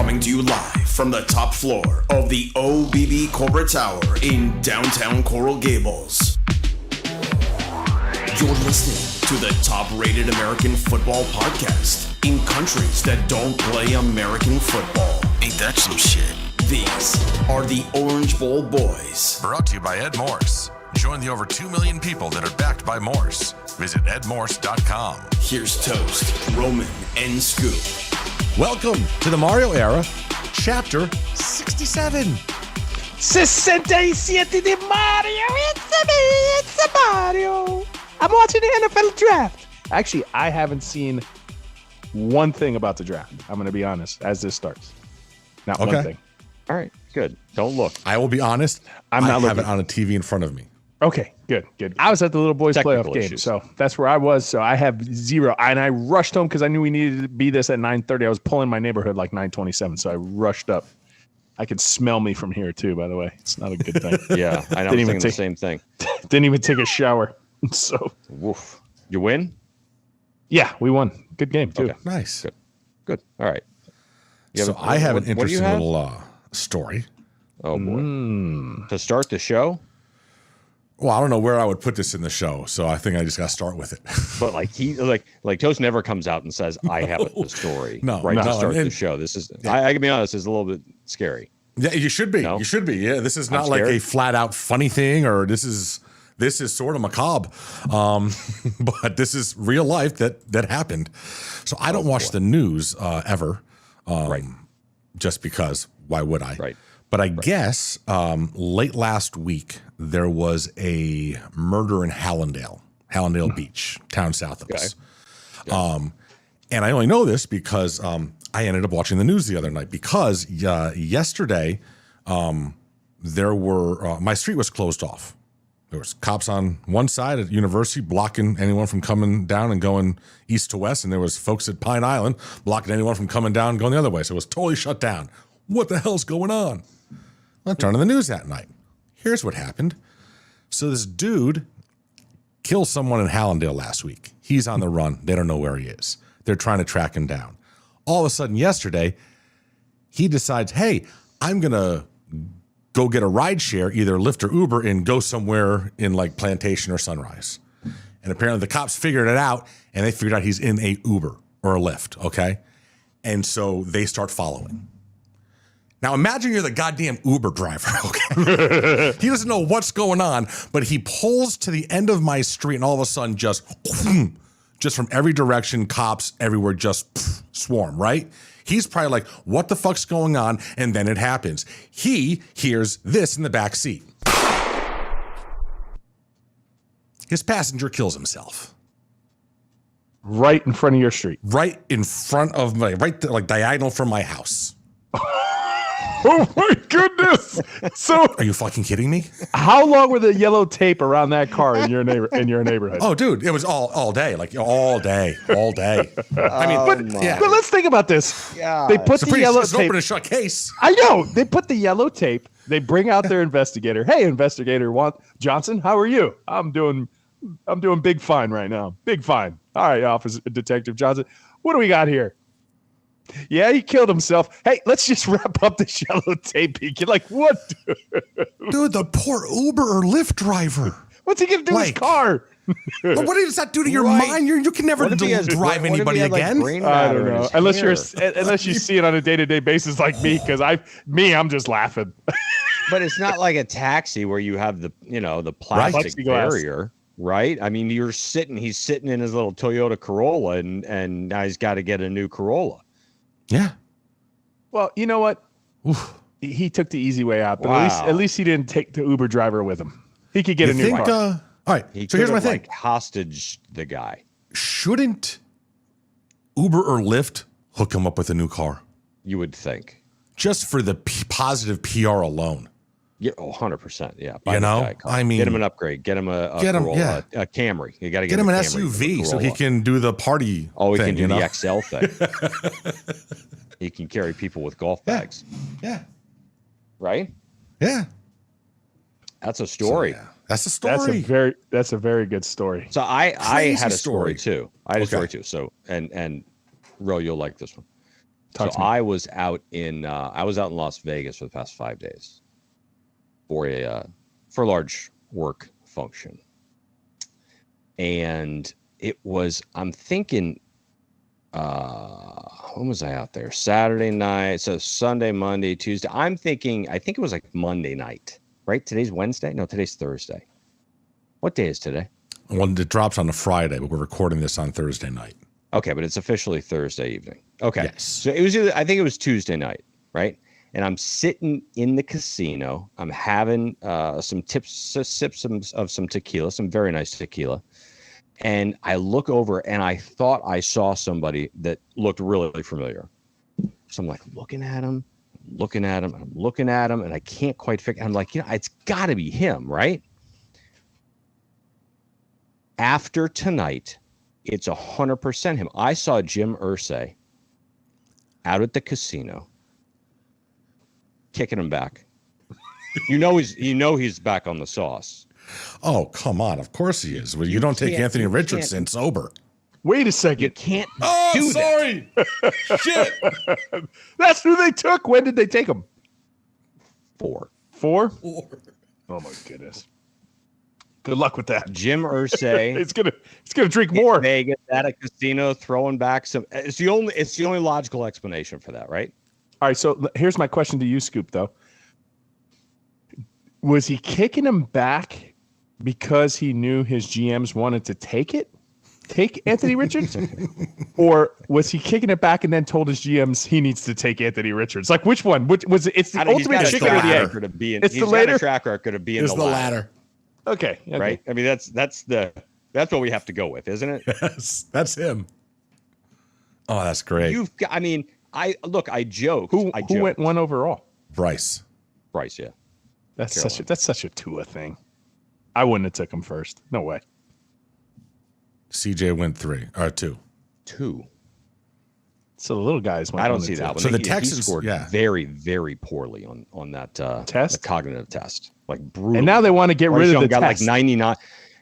Coming to you live from the top floor of the OBB Corporate Tower in downtown Coral Gables. You're listening to the top-rated American football podcast in countries that don't play American football. Ain't that some shit? These are the Orange Bowl Boys. Brought to you by Ed Morse. Join the over 2 million people that are backed by Morse. Visit edmorse.com. Here's Toast, Roman, and Scoop. Welcome to the Mario era, chapter 67. 67 de Mario. It's a Mario. I'm watching the NFL draft. Actually, I haven't seen one thing about the draft. I'm going to be honest as this starts. Not one thing. All right, good. Don't look. I will be honest. I have it on a TV in front of me. Okay, good. I was at the little boys Technical playoff game, issues. so that's where I was. So I have zero, and I rushed home because I knew we needed to be this at 9:30. I was pulling my neighborhood like 9:27, so I rushed up. I could smell me from here too. By the way, it's not a good thing. Yeah, I know. I'm thinking the same thing. Didn't even take a shower. So, woof. You win? Yeah, we won. Good game too. Okay. Nice. Good. All right. So I have an interesting little story. Oh boy. To start the show? Well, I don't know where I would put this in the show, so I think I just got to start with it. But like Toast never comes out and says, "I have the story." No, to start the show. This is. I can be honest. It's a little bit scary. Yeah, you should be. No? You should be. Yeah, this is I'm not like scared. a flat out funny thing, or this is sort of macabre, but this is real life that happened. So I don't watch the news ever, Right. just because. Why would I? Right. But I guess late last week there was a murder in Hallandale Beach, town south of us. And I only know this because I ended up watching the news the other night because yesterday there were my street was closed off. There was cops on one side at University blocking anyone from coming down and going east to west, and there was folks at Pine Island blocking anyone from coming down and going the other way. So it was totally shut down. What the hell's going on? I turned on the news that night. Here's what happened. So this dude killed someone in Hallandale last week. He's on the run. They don't know where he is. They're trying to track him down. All of a sudden yesterday, he decides, hey, I'm going to go get a ride share, either Lyft or Uber, and go somewhere in like Plantation or Sunrise. And apparently the cops figured it out, and they figured out he's in a Uber or a Lyft, okay? And so they start following. Now imagine you're the goddamn Uber driver, okay? He doesn't know what's going on, but he pulls to the end of my street, and all of a sudden just from every direction, cops everywhere just swarm, right? He's probably like, what the fuck's going on? And then it happens. He hears this in the back seat. His passenger kills himself. Right in front of your street. Right in front of like diagonal from my house. Oh my goodness! So, are you fucking kidding me? How long were the yellow tape around that car in your neighborhood? Oh, dude, it was all day, like all day. I mean, but let's think about this. Yeah, they put the yellow tape. Open and shut case. I know they put the yellow tape. They bring out their investigator. Hey, investigator Johnson, how are you? I'm doing big fine right now. Big fine. All right, Officer Detective Johnson, what do we got here? Yeah, he killed himself. Hey, let's just wrap up this yellow tape. You're like, what? Dude, the poor Uber or Lyft driver. What's he going to do with his car? Well, what does that do to your mind? You can never drive anybody again. I don't know. Unless you see it on a day-to-day basis like me, because I'm just laughing. But it's not like a taxi where you have the plastic barrier. Right. I mean, he's sitting in his little Toyota Corolla and now he's got to get a new Corolla. Yeah. Well, you know what? Oof. He took the easy way out, but at least he didn't take the Uber driver with him. He could get a new car. All right. So here's my thing. Hostage the guy. Shouldn't Uber or Lyft hook him up with a new car? You would think. Just for the positive PR alone. Yeah, 100%. Yeah. I mean, get him an upgrade. Get him a Corolla, a Camry. You got to get him an SUV so he can do the party. Oh, he can do the XL thing. He can carry people with golf bags. Yeah. Right? Yeah. That's a story. That's a story. That's a very good story. So I had a story too. I had a story too. So and Ro, you'll like this one. I was out in Las Vegas for the past 5 days for a large work function, and I'm thinking, when was I out there? Saturday night, so Sunday, Monday, Tuesday. I think it was like Monday night, right? Today's Wednesday. No, today's Thursday. What day is today? Well, it drops on a Friday, but we're recording this on Thursday night. Okay, but it's officially Thursday evening. Okay. Yes. So I think it was Tuesday night, right? And I'm sitting in the casino. I'm having some sips of some tequila, some very nice tequila. And I look over and I thought I saw somebody that looked really familiar. So I'm like looking at him, and I can't quite figure. I'm like, it's got to be him, right? After tonight, it's 100% him. I saw Jim Irsay out at the casino, kicking him back. He's back on the sauce. Oh, come on! Of course he is. Well, you don't take Anthony Richardson sober. Wait a second. You can't. Oh, sorry. Shit. That's who they took. When did they take him? 4. Oh my goodness. Good luck with that. Jim Irsay. It's gonna drink more. Vegas at a casino, throwing back some. It's the only logical explanation for that, right? All right. So here's my question to you, Scoop. Though, was he kicking him back because he knew his GMs wanted to take Anthony Richards, or was he kicking it back and then told his GMs he needs to take Anthony Richards? Like which one? Which was it? It's the ultimate chicken or the egg? It's the latter. Track record of being the latter. Okay. Right. I mean, that's what we have to go with, isn't it? Yes, that's him. Oh, that's great. I joked. Who went 1 overall? Bryce, yeah. That's such a Tua thing. I wouldn't have took him first. No way. CJ went 3 or 2. 2. So the little guys went. I don't see that one. So the Texans scored very, very poorly on that test, the cognitive test, like brutal. And now they want to get rid of the got test. Like 99.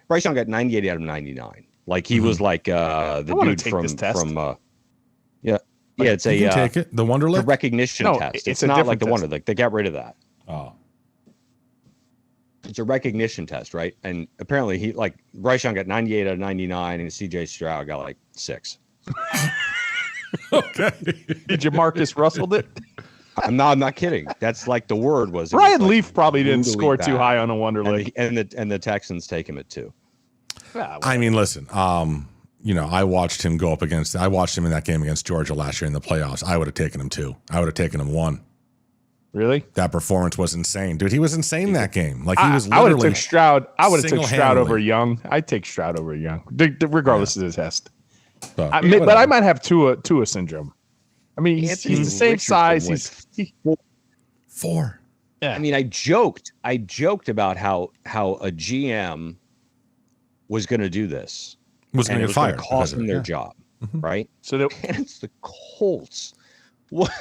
Bryce Young got 98 out of 99. Like he was like the dude from yeah. It's you can take it. The Wonderlic? The recognition test. It's not like the Wonder. Like they got rid of that. Oh. It's a recognition test, right? And apparently Bryce Young got 98 out of 99 and CJ Stroud got like 6. Okay. Did you Marcus Russell it? I'm not kidding. That's like the word was. Ryan Leaf probably didn't score too high on a Wonderlic. And the Texans take him at 2. Yeah, I mean, listen, I watched him I watched him in that game against Georgia last year in the playoffs. I would have taken him 2. I would have taken him 1. Really? That performance was insane, dude. He was insane that game. Like he was. I would have took Stroud. I would have took Stroud single-handedly. over Young. I'd take Stroud over Young, regardless of the test. But I might have Tua syndrome. I mean, he's the same Richardson size. He's 4. Yeah. I mean, I joked about how a GM was going to do this. Was going to get fired. Cost them their job, right? So and it's the Colts. What?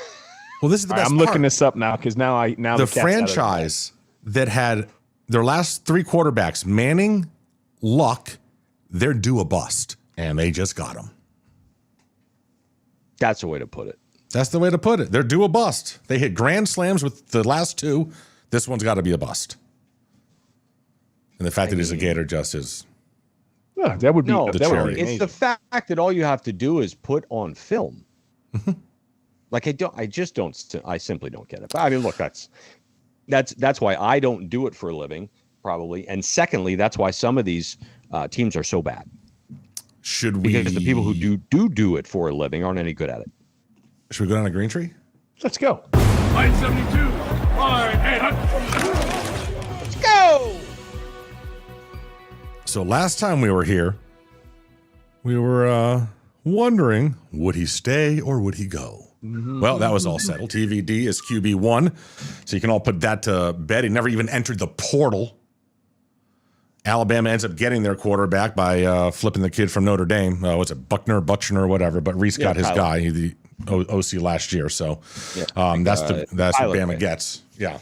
Well, this is the best I'm part. looking this up now because the franchise that had their last 3 quarterbacks, Manning, Luck, they're due a bust, and they just got them. That's the way to put it. That's the way to put it. They're due a bust. They hit grand slams with the last 2. This one's got to be a bust. And the fact that he's a Gator just is. Yeah, that would be the cherry. Be it's the fact that all you have to do is put on film. Like I simply don't get it. But I mean, look, that's why I don't do it for a living, probably. And secondly, that's why some of these teams are so bad. Should we? Because the people who do it for a living aren't any good at it. Should we go down to Green Tree? Let's go. Line 72. Line 800. Let's go. So last time we were here, we were wondering, would he stay or would he go? Well, that was all settled. TVD is QB1, so you can all put that to bed. He never even entered the portal. Alabama ends up getting their quarterback by flipping the kid from Notre Dame. What's it, Buchner, whatever. But Reese got his guy, the OC last year. So that's what Bama gets. Yeah,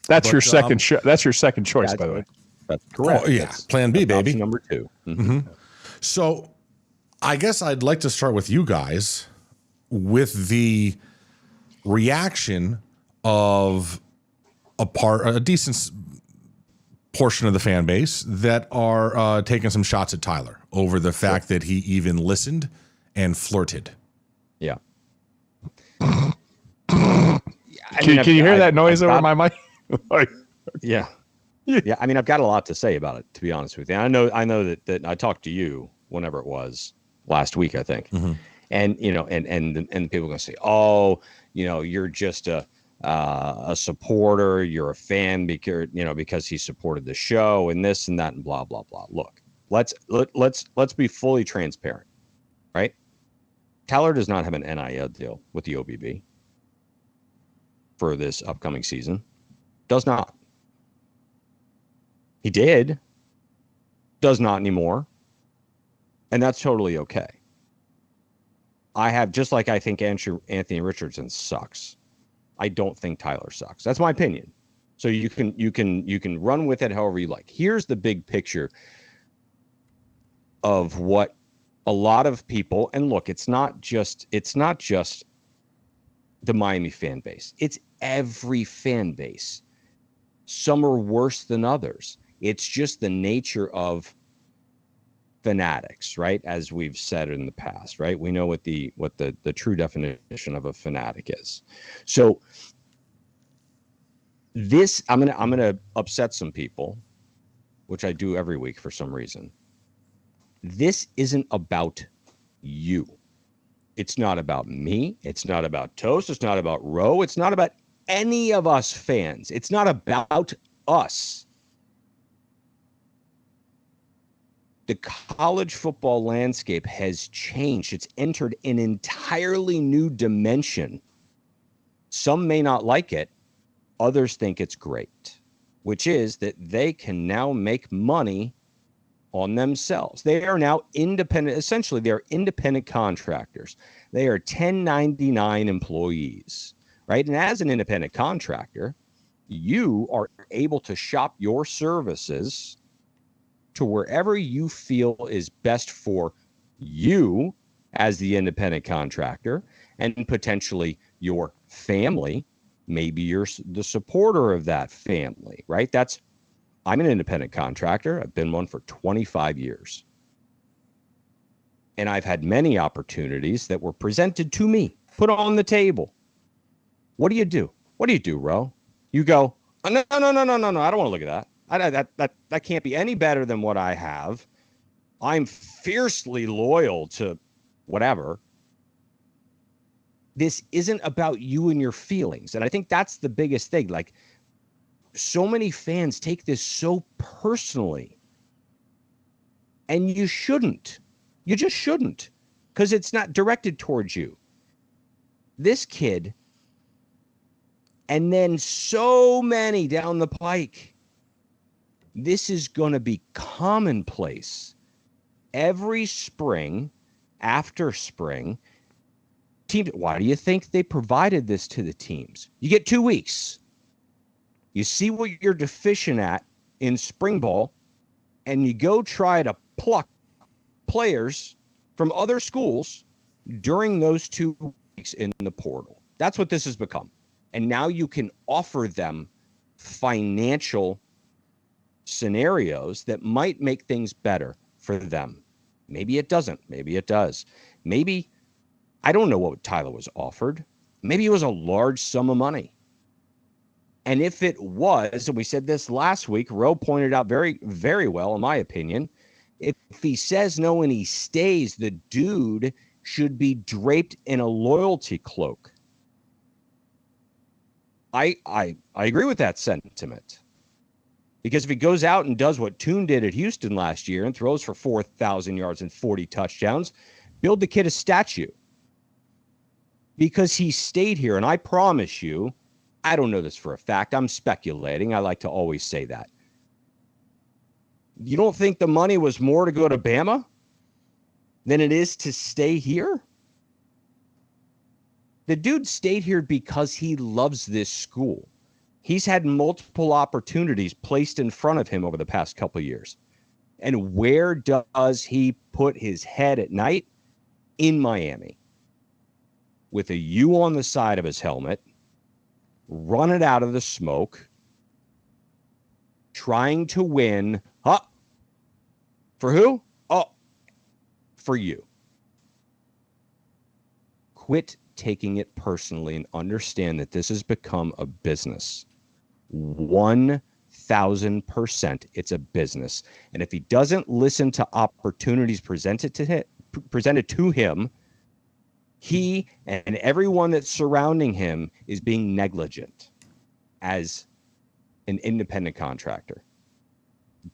that's your second. That's your second choice, by the way. That's correct. Oh, yeah, that's Plan B, baby. Number 2. So, I guess I'd like to start with you guys. with the reaction of a decent portion of the fan base that are taking some shots at Tyler over the fact that he even listened and flirted. Yeah. Can you hear that noise over my mic? Yeah. Yeah. I mean, I've got a lot to say about it, to be honest with you. I know that I talked to you whenever it was last week, I think. Mm-hmm. And, and people are going to say, oh, you're just a supporter, you're a fan because he supported the show and this and that and blah, blah, blah. Look, let's be fully transparent, right? Tyler does not have an NIL deal with the OBB for this upcoming season. Does not. He did. Does not anymore. And that's totally okay. Just like I think Anthony Richardson sucks. I don't think Tyler sucks. That's my opinion. So you can run with it however you like. Here's the big picture of what a lot of people, and look, it's not just the Miami fan base. It's every fan base. Some are worse than others. It's just the nature of fanatics, right? As we've said in the past, right? We know what the true definition of a fanatic is. So this, I'm gonna upset some people, which I do every week for some reason. This isn't about you. It's not about me. It's not about Toast. It's not about Roe. It's not about any of us fans. It's not about us. The college football landscape has changed. It's entered an entirely new dimension. Some may not like it. Others think it's great, which is that they can now make money on themselves. They are now independent. Essentially, they're independent contractors. They are 1099 employees, right? And as an independent contractor, you are able to shop your services to wherever you feel is best for you as the independent contractor and potentially your family. Maybe you're the supporter of that family, right? I'm an independent contractor. I've been one for 25 years. And I've had many opportunities that were presented to me, put on the table. What do you do? What do you do, Ro? You go, oh, no. I don't want to look at that. That can't be any better than what I have. I'm fiercely loyal to whatever. This isn't about you and your feelings. And I think that's the biggest thing. Like, so many fans take this so personally. And you shouldn't. You just shouldn't. Because it's not directed towards you. This kid, and then so many down the pike, this is going to be commonplace. Every spring, after spring, teams. Why do you think they provided this to the teams? You get 2 weeks. You see what you're deficient at in spring ball, and you go try to pluck players from other schools during those 2 weeks in the portal. That's what this has become. And now you can offer them financial scenarios that might make things better for them. Maybe it doesn't. Maybe it does. Maybe, I don't know what Tyler was offered. Maybe it was a large sum of money. And if it was, and we said this last week, Roe pointed out very, very well, in my opinion, if he says no and he stays, the dude should be draped in a loyalty cloak. I agree with that sentiment. Because if he goes out and does what Toon did at Houston last year and throws for 4,000 yards and 40 touchdowns, build the kid a statue. Because he stayed here, and I promise you, I don't know this for a fact. I'm speculating. I like to always say that. You don't think the money was more to go to Bama than it is to stay here? The dude stayed here because he loves this school. He's had multiple opportunities placed in front of him over the past couple of years. And where does he put his head at night? In Miami. with a U on the side of his helmet, run it out of the smoke, trying to win. For who? Oh, for you. Quit taking it personally and understand that this has become a business. 1,000% it's a business. And if he doesn't listen to opportunities presented to him, he and everyone that's surrounding him is being negligent as an independent contractor.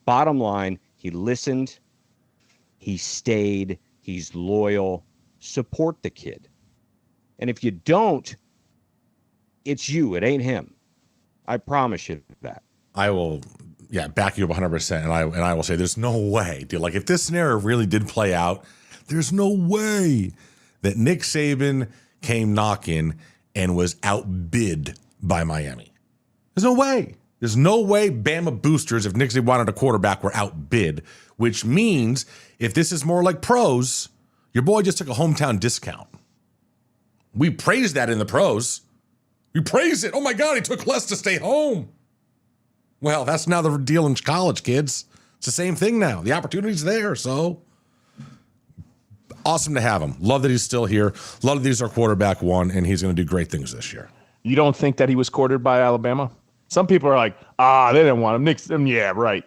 Bottom line, he listened, he stayed, he's loyal. Support the kid. And if you don't, it's you, it ain't him. I promise you that. I will, back you up 100%. And I will say, there's no way, dude. Like, if this scenario really did play out, there's no way that Nick Saban came knocking and was outbid by Miami. There's no way. There's no way Bama boosters, if Nick Saban wanted a quarterback, were outbid, which means if this is more like pros, your boy just took a hometown discount. We praised that in the pros. We praised it. Oh my God, he took less to stay home. Well, that's now the deal in college, kids. It's the same thing now. The opportunity's there, so awesome to have him. Love that he's still here. Love that he's our quarterback one, and he's going to do great things this year. You don't think that he was courted by Alabama? Some people are like, they didn't want him. Nick, yeah, right.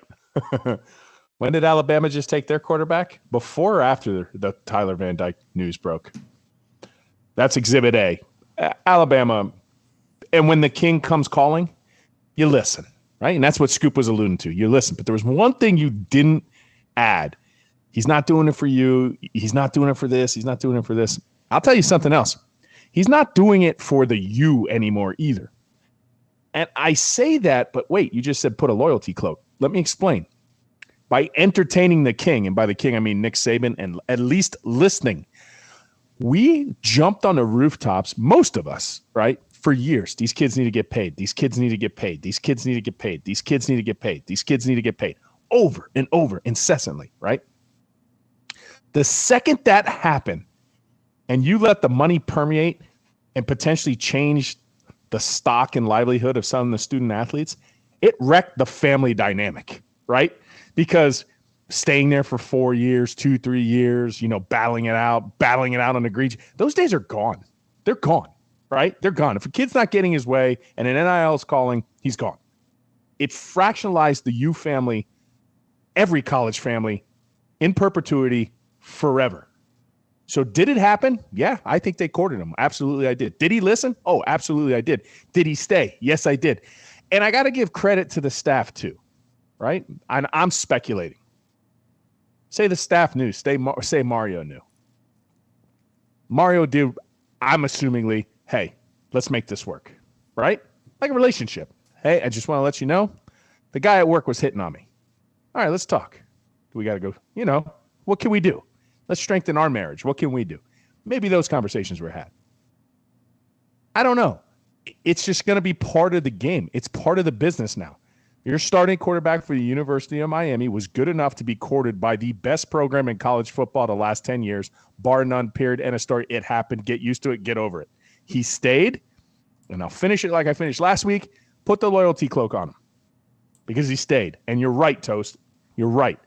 When did Alabama just take their quarterback? Before or after the Tyler Van Dyke news broke? That's Exhibit A. Alabama, and when the king comes calling, you listen, right? And that's what Scoop was alluding to. You listen. But there was one thing you didn't add. He's not doing it for you. He's not doing it for this. He's not doing it for this. I'll tell you something else. He's not doing it for the you anymore either. And I say that, but wait, you just said put a loyalty cloak. Let me explain. By entertaining the king, and by the king I mean Nick Saban, and at least listening, we jumped on the rooftops, most of us, right, for years. These kids need to get paid. These kids need to get paid. These kids need to get paid. These kids need to get paid. These kids need to get paid. Over and over, incessantly, right? The second that happened, and you let the money permeate and potentially change the stock and livelihood of some of the student athletes, it wrecked the family dynamic, right? Because staying there for 4 years, 2-3 years, battling it out on the green, those days are gone. They're gone, right? They're gone. If a kid's not getting his way and an NIL is calling, he's gone. It fractionalized the U family, every college family, in perpetuity, forever. So did it happen? Yeah, I think they courted him. Absolutely, I did. Did he listen? Oh, absolutely, I did. Did he stay? Yes, I did. And I got to give credit to the staff too, right? I'm speculating. Say the staff knew. Say Mario knew. Mario did, I'm assumingly, hey, let's make this work, right? Like a relationship. Hey, I just want to let you know, the guy at work was hitting on me. All right, let's talk. We got to go, what can we do? Let's strengthen our marriage. What can we do? Maybe those conversations were had. I don't know. It's just going to be part of the game. It's part of the business now. Your starting quarterback for the University of Miami was good enough to be courted by the best program in college football the last 10 years, bar none, period, end of story. It happened. Get used to it. Get over it. He stayed, and I'll finish it like I finished last week. Put the loyalty cloak on him because he stayed. And you're right, Toast. You're right.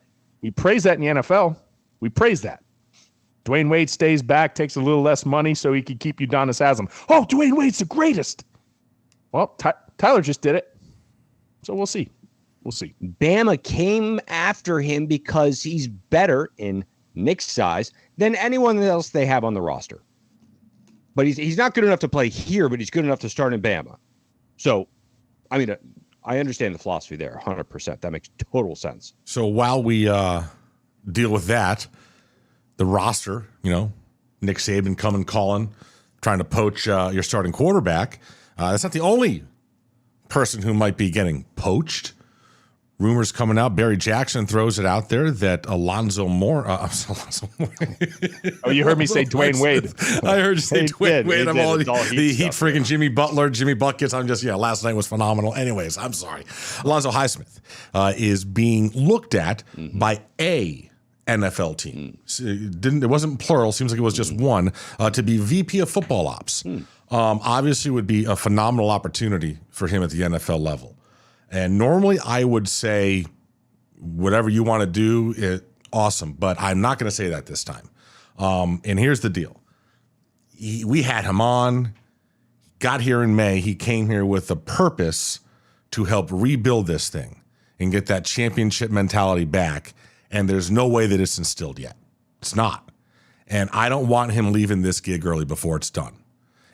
We praise that in the NFL. We praise that. Dwayne Wade stays back, takes a little less money so he can keep Udonis Haslam. Oh, Dwayne Wade's the greatest. Well, Tyler just did it. So we'll see. We'll see. Bama came after him because he's better in Nick's size than anyone else they have on the roster. But he's not good enough to play here, but he's good enough to start in Bama. So, I mean, I understand the philosophy there 100%. That makes total sense. So while we deal with that, the roster, Nick Saban coming, calling, trying to poach your starting quarterback. That's not the only person who might be getting poached. Rumors coming out. Barry Jackson throws it out there that Alonzo Moore. Oh, you heard me say Dwayne Wade. I heard you say Dwayne Wade. I'm all the Heat stuff, freaking Jimmy Butler, Jimmy Buckets. I'm just, last night was phenomenal. Anyways, I'm sorry. Alonzo Highsmith is being looked at by NFL team. It wasn't plural. Seems like it was just one, to be VP of football ops. Obviously would be a phenomenal opportunity for him at the NFL level. And normally I would say whatever you want to do, awesome. But I'm not going to say that this time. And here's the deal. We had him on, got here in May. He came here with a purpose to help rebuild this thing and get that championship mentality back. And there's no way that it's instilled yet. It's not. And I don't want him leaving this gig early before it's done.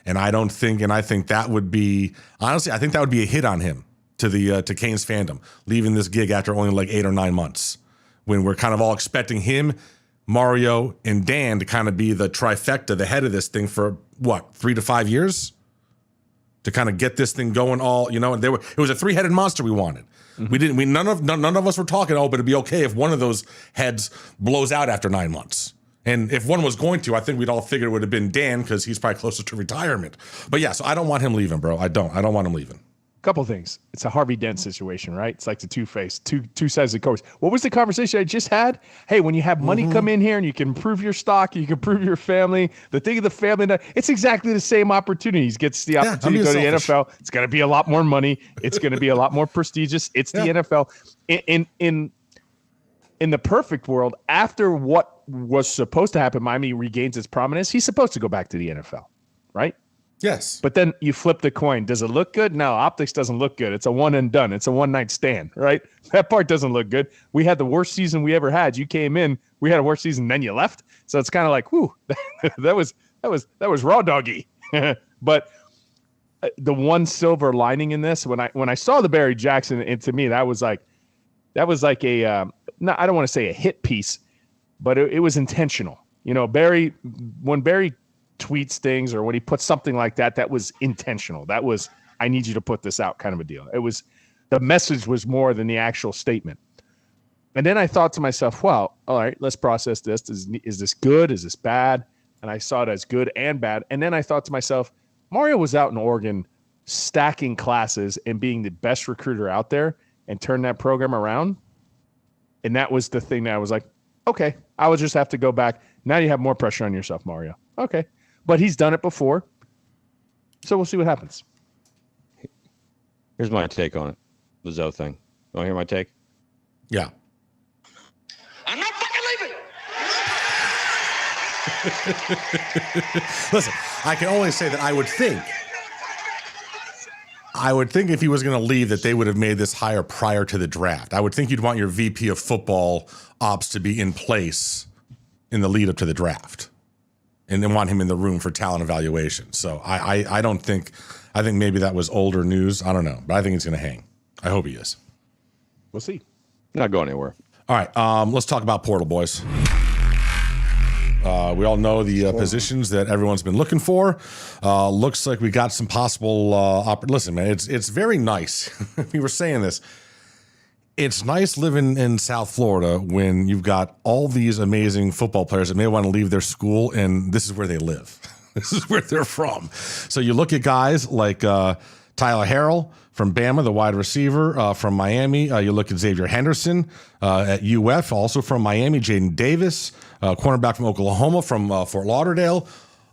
And I think that would be, honestly, I think that would be a hit on him to Kane's fandom, leaving this gig after only like 8 or 9 months, when we're kind of all expecting him, Mario, and Dan to kind of be the trifecta, the head of this thing for what, 3 to 5 years? To kind of get this thing going all, it was a 3-headed monster we wanted. None of us were talking, but it'd be okay if one of those heads blows out after 9 months. And if one was going to, I think we'd all figured it would have been Dan, because he's probably closer to retirement. But yeah, so I don't want him leaving, bro. I don't want him leaving. Couple things. It's a Harvey Dent situation, right? It's like the two-face, two sides of the coin. What was the conversation I just had? Hey, when you have money come in here and you can improve your stock, you can improve your family, the thing of the family, it's exactly the same opportunities. Gets the opportunity to go to the NFL. It's going to be a lot more money. It's going to be a lot more prestigious. It's the NFL. In the perfect world, after what was supposed to happen, Miami regains its prominence. He's supposed to go back to the NFL, right? Yes. But then you flip the coin. Does it look good? No, optics doesn't look good. It's a one and done. It's a one-night stand, right? That part doesn't look good. We had the worst season we ever had. You came in, we had a worse season, then you left. So it's kind of like, whoo, that was raw doggy. But the one silver lining in this, when I saw the Barry Jackson, and to me that was like a no, I don't want to say a hit piece, but it was intentional. When Barry tweets things, or when he puts something like that was intentional. That was, I need you to put this out kind of a deal. It was, the message was more than the actual statement. And then I thought to myself, well, all right, let's process this. Is this good? Is this bad? And I saw it as good and bad. And then I thought to myself, Mario was out in Oregon stacking classes and being the best recruiter out there and turned that program around. And that was the thing that I was like, okay, I would just have to go back. Now you have more pressure on yourself, Mario. Okay. But he's done it before. So we'll see what happens. Here's my take on it. The Zoe thing. You want to hear my take? Yeah. I'm not fucking leaving. Listen, I can only say that I would think if he was going to leave that they would have made this hire prior to the draft. I would think you'd want your VP of football ops to be in place in the lead up to the draft, and then want him in the room for talent evaluation. So I think maybe that was older news. I don't know, but I think he's going to hang. I hope he is. We'll see. Not going anywhere. All right, let's talk about portal, boys. We all know the positions that everyone's been looking for. Looks like we got some possible. Listen, man, it's very nice. We were saying this. It's nice living in South Florida when you've got all these amazing football players that may want to leave their school, and this is where they live. This is where they're from. So you look at guys like Tyler Harrell from Bama, the wide receiver from Miami. You look at Xavier Henderson at UF, also from Miami. Jaden Davis, cornerback from Oklahoma, from Fort Lauderdale.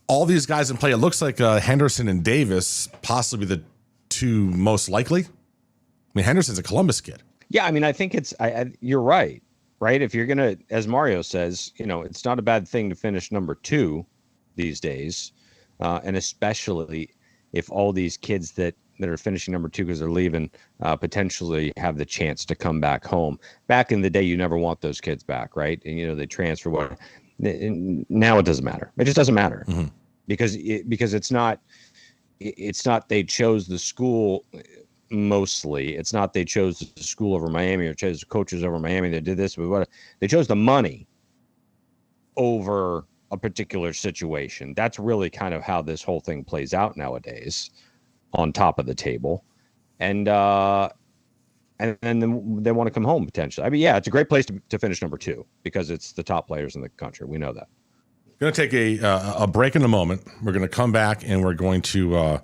All these guys in play. It looks like Henderson and Davis possibly the two most likely. I mean, Henderson's a Columbus kid. Yeah, I mean, I think you're right? If you're going to, as Mario says, it's not a bad thing to finish number 2 these days. And especially if all these kids that are finishing number 2 because they're leaving potentially have the chance to come back home. Back in the day, you never want those kids back, right? And, they transfer. Now it doesn't matter. It just doesn't matter because it's not they chose the school. Mostly, it's not they chose the school over Miami or chose the coaches over Miami. They did this, but they chose the money over a particular situation. That's really kind of how this whole thing plays out nowadays, on top of the table, and then they want to come home potentially. I mean, yeah, it's a great place to finish number 2 because it's the top players in the country. We know that. Going to take a break in a moment. We're going to come back and we're going to.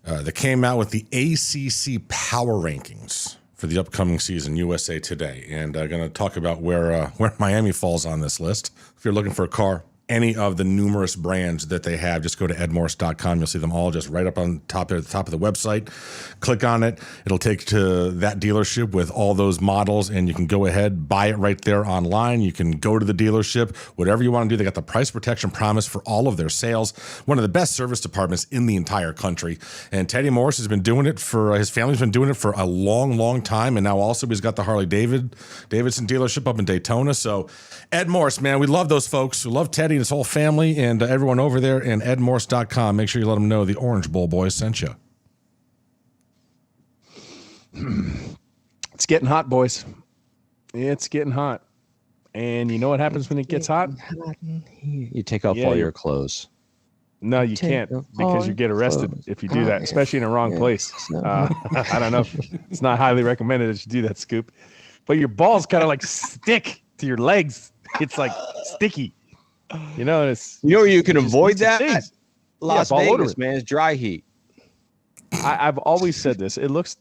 They came out with the ACC power rankings for the upcoming season, USA Today, and going to talk about where Miami falls on this list. If you're looking for a car, any of the numerous brands that they have, just go to edmorse.com. You'll see them all just right up on top there at the top of the website. Click on it. It'll take you to that dealership with all those models, and you can go ahead, buy it right there online. You can go to the dealership, whatever you want to do. They got the price protection promise for all of their sales. One of the best service departments in the entire country. And Teddy Morris has been doing it for, his family's been doing it for a long, long time. And now also he's got the Harley Davidson dealership up in Daytona. So Ed Morse, man, we love those folks. We love Teddy and his whole family and everyone over there, and edmorse.com. Make sure you let them know the Orange Bowl boys sent you. It's getting hot, boys. It's getting hot. And you know what happens when it gets hot? You take off all your clothes. No, you can't, because you get arrested if you do that, especially in a wrong place. I don't know. It's not highly recommended that you do that, Scoop. But your balls kind of like stick to your legs. It's like sticky. You know, it's where you can avoid that? Things. Las Vegas, man, is dry heat. I've always said this.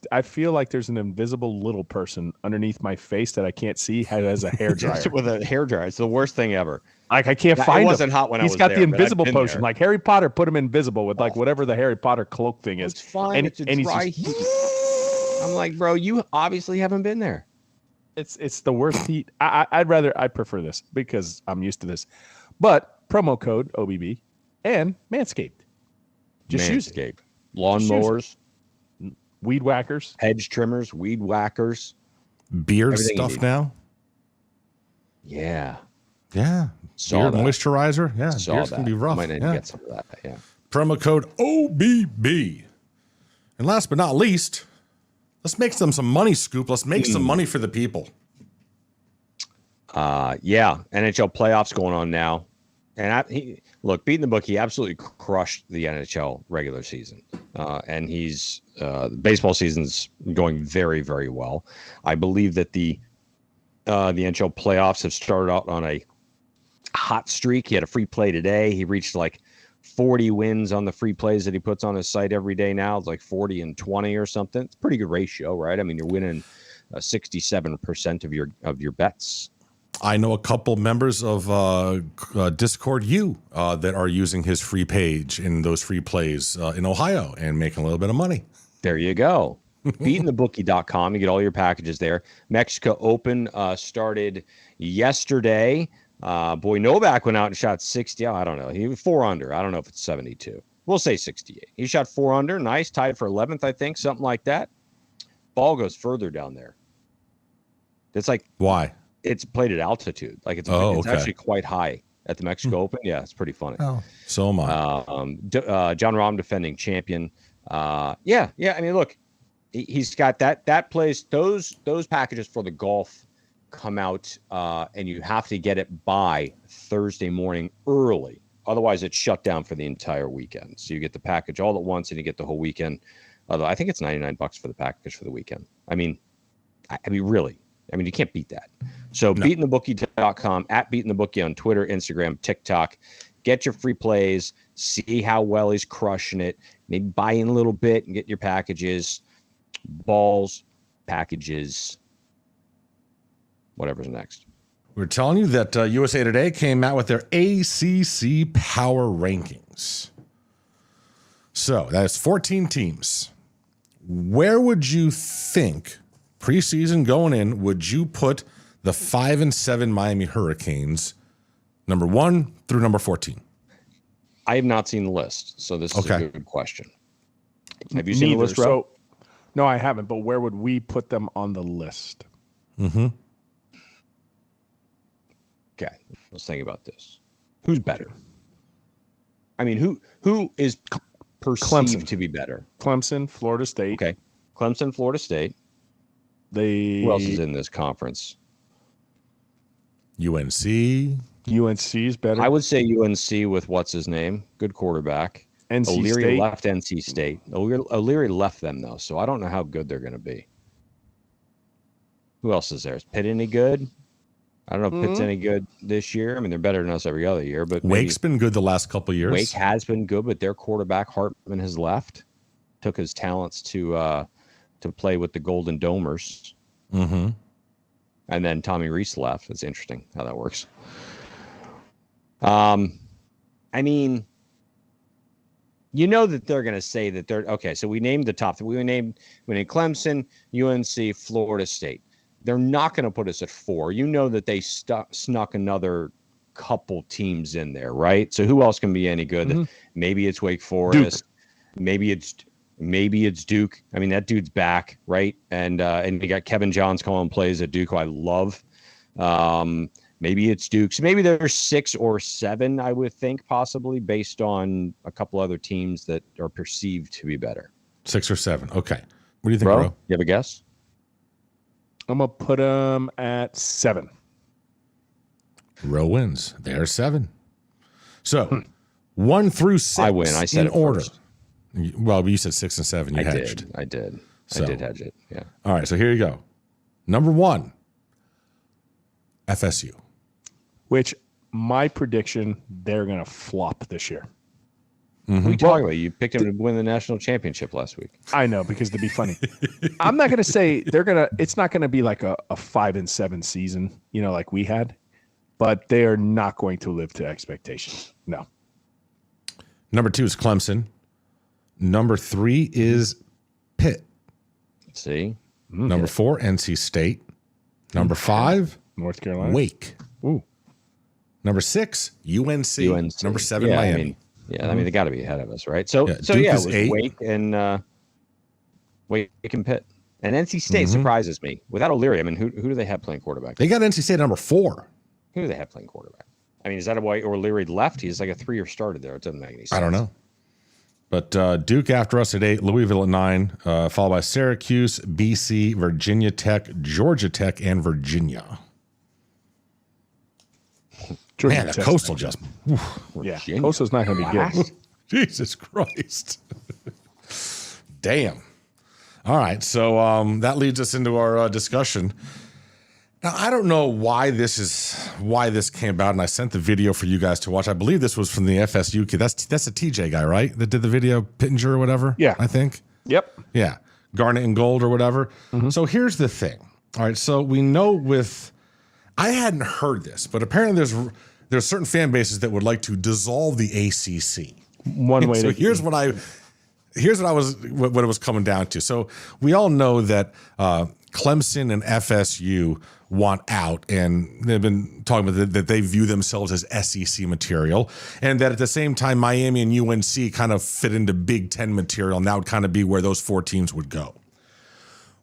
I feel like there's an invisible little person underneath my face that I can't see has a hair dryer. With a hair dryer. It's the worst thing ever. Like, I can't find him. It wasn't hot when I was there. He's got the invisible potion. Like Harry Potter put him invisible with like whatever the Harry Potter cloak thing is. It's fine. It's dry heat. I'm like, bro, you obviously haven't been there. It's the worst heat. I prefer this because I'm used to this. But promo code OBB and Manscaped. Just use it. Lawnmowers, weed whackers, hedge trimmers, weed whackers, beard stuff now. Yeah. Beard moisturizer. Yeah, beard's gonna be rough. Might need to get some of that. Yeah. Promo code OBB. And last but not least, let's make some money, Scoop. Let's make some money for the people. NHL playoffs going on now. And beating the book, he absolutely crushed the NHL regular season. And the baseball season's going very, very well. I believe that the NHL playoffs have started out on a hot streak. He had a free play today. He reached like 40 wins on the free plays that he puts on his site every day now. It's like 40 and 20 or something. It's a pretty good ratio, right? I mean, you're winning 67% of your bets. I know a couple members of Discord that are using his free page in those free plays in Ohio and making a little bit of money. There you go. Beatingthebookie.com. You get all your packages there. Mexico Open started yesterday. Boy, Novak went out and shot 60. I don't know. He was 4 under. I don't know if it's 72. We'll say 68. He shot 4 under. Nice. Tied for 11th, I think. Something like that. Ball goes further down there. It's like... Why? It's played at altitude. Like it's actually quite high at the Mexico Open. Yeah, it's pretty funny. Oh, so am I. John Rahm defending champion. I mean, look, he's got that plays. Those packages for the golf come out, and you have to get it by Thursday morning early. Otherwise, it's shut down for the entire weekend. So you get the package all at once, and you get the whole weekend. Although I think it's $99 for the package for the weekend. I mean, really. I mean, you can't beat that. So beatingthebookie.com, at beatingthebookie on Twitter, Instagram, TikTok. Get your free plays. See how well he's crushing it. Maybe buy in a little bit and get your packages. Balls, packages, whatever's next. We're telling you that USA Today came out with their ACC Power Rankings. So that's 14 teams. Where would you think... preseason going in, would you put the 5 and 7 Miami Hurricanes number 1 through number 14? I have not seen the list, so this is a good question. Have you seen the list, Rob? No, I haven't, but where would we put them on the list? Mm-hmm. Okay, let's think about this. Who's better? I mean, who is perceived to be better? Clemson, Florida State. Okay, Clemson, Florida State. Who else is in this conference? UNC. UNC's better. I would say UNC with what's his name? Good quarterback. NC O'Leary State. left NC State. O'Leary left them, though, so I don't know how good they're going to be. Who else is there? Is Pitt any good? I don't know if Pitt's any good this year. I mean, they're better than us every other year. But Wake's been good the last couple of years. Wake has been good, but their quarterback, Hartman, has left. Took his talents to to play with the Golden Domers. Mm-hmm. And then Tommy Reese left. It's interesting how that works. I mean, you know that they're going to say that they're okay. So we named the top. We named Clemson, UNC, Florida State. They're not going to put us at 4. You know that they snuck another couple teams in there, right? So who else can be any good? Mm-hmm. Maybe it's Wake Forest. Duke. Maybe it's Duke. I mean, that dude's back, right? And we got Kevin Johns calling plays at Duke, who I love. Maybe it's Duke. So maybe there's 6 or 7, I would think, possibly, based on a couple other teams that are perceived to be better. 6 or 7. Okay. What do you think, bro? You have a guess? I'm going to put them at 7. Row wins. They're 7. So 1 through 6 I win. I said in order. First. Well, you said 6 and 7. You hedged. I did. So, I did hedge it. Yeah. All right. So here you go. Number 1, FSU. Which my prediction, they're going to flop this year. Mm-hmm. What are you talking about? You picked him to win the national championship last week. I know, because to be funny, I'm not going to say it's not going to be like a 5-7 season, like we had, but they are not going to live to expectations. No. Number 2 is Clemson. Number 3 is Pitt. See? Number 4, NC State. Number 5, North Carolina. Wake. Ooh. Number 6, UNC. Number 7, yeah, Miami. I mean, they got to be ahead of us, right? So Duke it is was 8. Wake and Pitt. And NC State surprises me. Without O'Leary, I mean, who do they have playing quarterback? They got NC State number 4. Who do they have playing quarterback? I mean, is that why O'Leary left? He's like a 3-year starter there. It doesn't make any sense. I don't know. But Duke after us at 8, Louisville at 9, followed by Syracuse, BC, Virginia Tech, Georgia Tech, and Virginia. Man, the Coastal just... Yeah, Coastal's not going to be good. Jesus Christ. Damn. All right, so that leads us into our discussion. Now, I don't know why this came about, and I sent the video for you guys to watch. I believe this was from the FSU kid. That's a TJ guy, right? That did the video, Pittenger or whatever? Yeah. I think. Yep. Yeah. Garnet and Gold or whatever. Mm-hmm. So here's the thing. All right, so we know I hadn't heard this, but apparently there's certain fan bases that would like to dissolve the ACC. One way to here's what it was coming down to. So we all know that Clemson and FSU want out, and they've been talking about that they view themselves as SEC material, and that at the same time Miami and UNC kind of fit into Big Ten material, and that would kind of be where those 4 teams would go.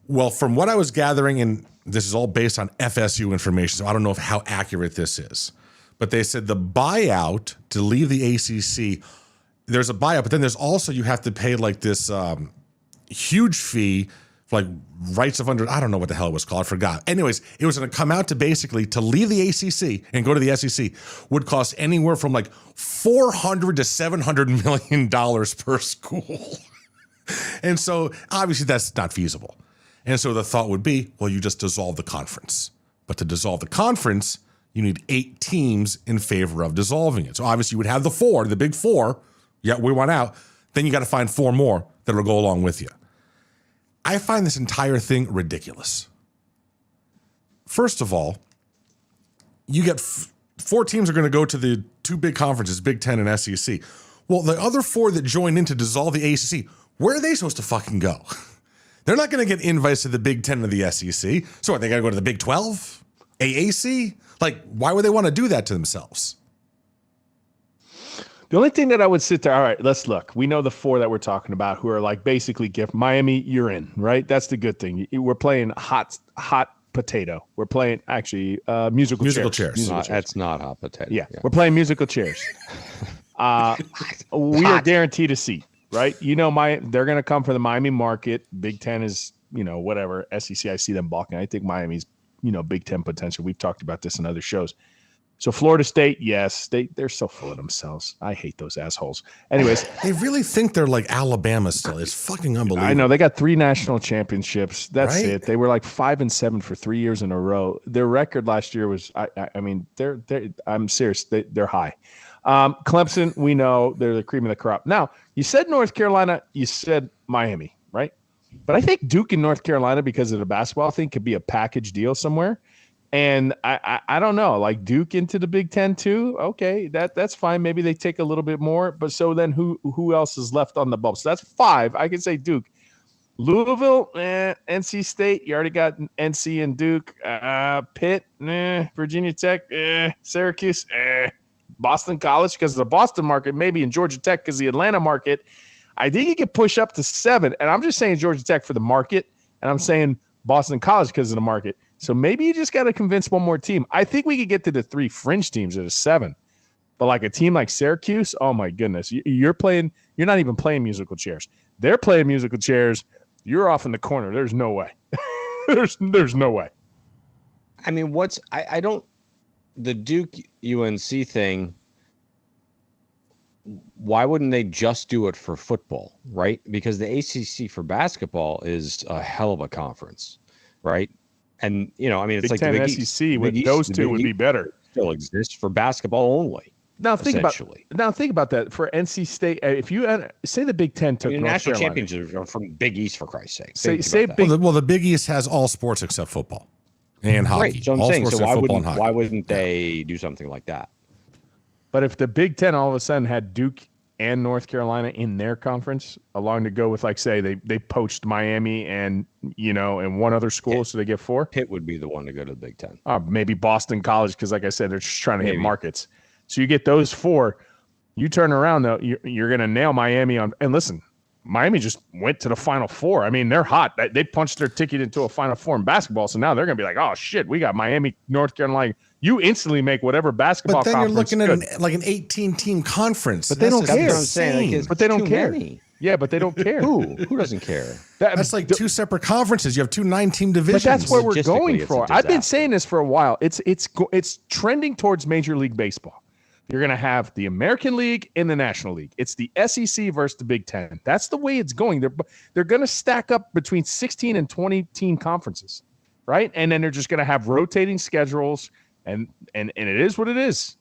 Well, from what I was gathering, and this is all based on FSU information, so I don't know how accurate this is, but they said the buyout to leave the ACC, there's a buyout, but then there's also, you have to pay like this huge fee for like rights of I don't know what the hell it was called. I forgot. Anyways, it was going to come out to basically to leave the ACC and go to the SEC would cost anywhere from like $400 to $700 million per school. And so obviously that's not feasible. And so the thought would be, well, you just dissolve the conference. But to dissolve the conference, you need 8 teams in favor of dissolving it. So obviously you would have the big 4. Yeah, we want out. Then you got to find 4 more that will go along with you. I find this entire thing ridiculous. First of all, you get 4 teams are going to go to the 2 big conferences, Big Ten and SEC. Well, the other 4 that join in to dissolve the ACC, where are they supposed to fucking go? They're not going to get invites to the Big Ten or the SEC. So what, they got to go to the Big 12? AAC? Like, why would they want to do that to themselves? The only thing that I would sit there, all right, let's look. We know the 4 that we're talking about who are like basically Miami, you're in, right? That's the good thing. We're playing hot potato. We're playing actually musical chairs. That's not hot potato. Yeah. We're playing musical chairs. We are guaranteed a seat, right? They're going to come for the Miami market. Big Ten is, whatever. SEC, I see them balking. I think Miami's, Big Ten potential. We've talked about this in other shows. So Florida State, yes, they're so full of themselves. I hate those assholes. Anyways, they really think they're like Alabama still. It's fucking unbelievable. I know they got 3 national championships. That's right? it. They were like 5-7 for 3 years in a row. Their record last year was, I mean, they're. I'm serious. They're high. Clemson, we know they're the cream of the crop. Now, you said North Carolina. You said Miami, right? But I think Duke and North Carolina, because of the basketball thing, could be a package deal somewhere. And I don't know, like Duke into the Big Ten too. Okay, that's fine. Maybe they take a little bit more. But so then who else is left on the bubble? So that's 5. I can say Duke. Louisville, NC State, you already got NC and Duke. Pitt, Virginia Tech, Syracuse, Boston College because of the Boston market, maybe, in Georgia Tech because the Atlanta market. I think you could push up to 7. And I'm just saying Georgia Tech for the market, and I'm saying Boston College because of the market. So maybe you just got to convince one more team. I think we could get to the 3 fringe teams at a 7. But like a team like Syracuse, oh my goodness, you're not even playing musical chairs. They're playing musical chairs. You're off in the corner. There's no way. there's no way. I mean, I don't, the Duke UNC thing, why wouldn't they just do it for football, right? Because the ACC for basketball is a hell of a conference, right? And, you know, I mean, it's Big like Ten the SEC with those two would be better. Still exists for basketball only. Now think about that for NC State. If you say the Big Ten took the North national Carolina, championships are from Big East, for Christ's sake. Say Big. Well, the Big East has all sports except football and hockey. Right, so I'm all saying, sports so except why wouldn't they do something like that? But if the Big Ten all of a sudden had Duke and North Carolina in their conference, along to go with, like, say they poached Miami and and one other school, so they get 4. Pitt would be the one to go to the Big Ten. Maybe Boston College, because like I said, they're just trying to hit markets. So you get those 4. You turn around though, you're going to nail Miami on. And listen, Miami just went to the Final Four. I mean, they're hot. They punched their ticket into a Final Four in basketball. So now they're going to be like, oh shit, we got Miami, North Carolina. You instantly make whatever basketball. But then you're looking at an 18-team conference. But they don't care. What I'm saying. But they don't care. Many. Yeah, but they don't care. Who doesn't care? That's like 2 separate conferences. You have 2 9-team divisions. But that's where we're going for. I've been disaster. saying this for a while. It's trending towards Major League Baseball. You're going to have the American League and the National League. It's the SEC versus the Big Ten. That's the way it's going. They're going to stack up between 16 and 20 team conferences, right? And then they're just going to have rotating schedules, and it is what it is.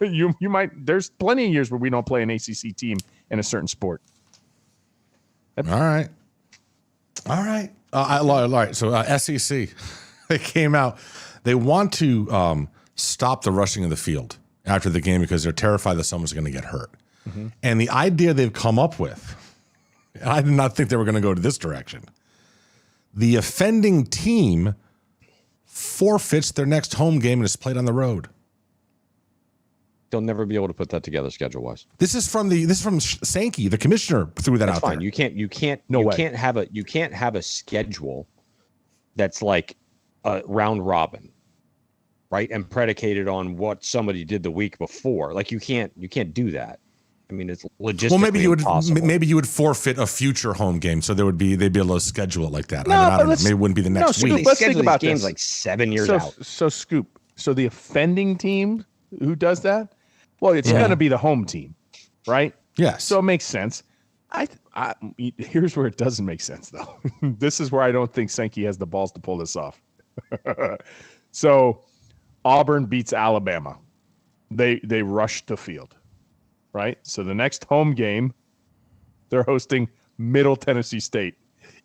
you might. There's plenty of years where we don't play an ACC team in a certain sport. All right. All right. So SEC, they came out. They want to stop the rushing of the field after the game because they're terrified that someone's going to get hurt. Mm-hmm. And the idea they've come up with, and I did not think they were going to go to this direction. The offending team forfeits their next home game and is played on the road. They'll never be able to put that together schedule-wise. This is from Sankey, the commissioner, threw that That's out fine. there. You can't have a schedule that's like a round robin, right? And predicated on what somebody did the week before. Like you can't do that. I mean, it's logistically impossible. Maybe you would forfeit a future home game, so they'd be able to schedule it like that. No, I don't know. Maybe it wouldn't be the next week. Let's think about games this. like 7 years out. So Scoop. So the offending team who does that? Well, it's going to be the home team, right? Yes. So it makes sense. Here's where it doesn't make sense, though. This is where I don't think Sankey has the balls to pull this off. So Auburn beats Alabama. They rushed the field, right? So the next home game, they're hosting Middle Tennessee State.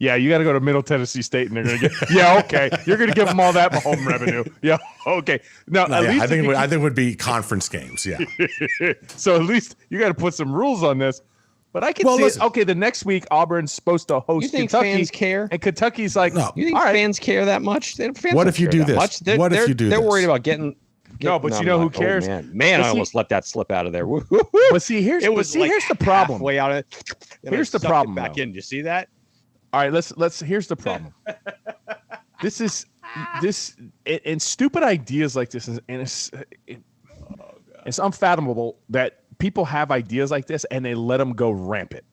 Yeah, you got to go to Middle Tennessee State, and they're going to get. Yeah, okay. You're going to give them all that home revenue. Yeah, okay. Now, at least I think it would be conference games. Yeah. So at least you got to put some rules on this. But I can see it. Okay, the next week Auburn's supposed to host You think Kentucky. fans care? And Kentucky's like, No. You think fans care that much? What if you do this? What if you do They're this? worried about getting. No, but you know who cares? Oh, man, But I see- almost let that slip out of there. But see, here's the problem. Halfway out of it. Here's the problem, Back though. in. Did you see that? All right, let's. Here's the problem. This and stupid ideas like this it's unfathomable that people have ideas like this and they let them go rampant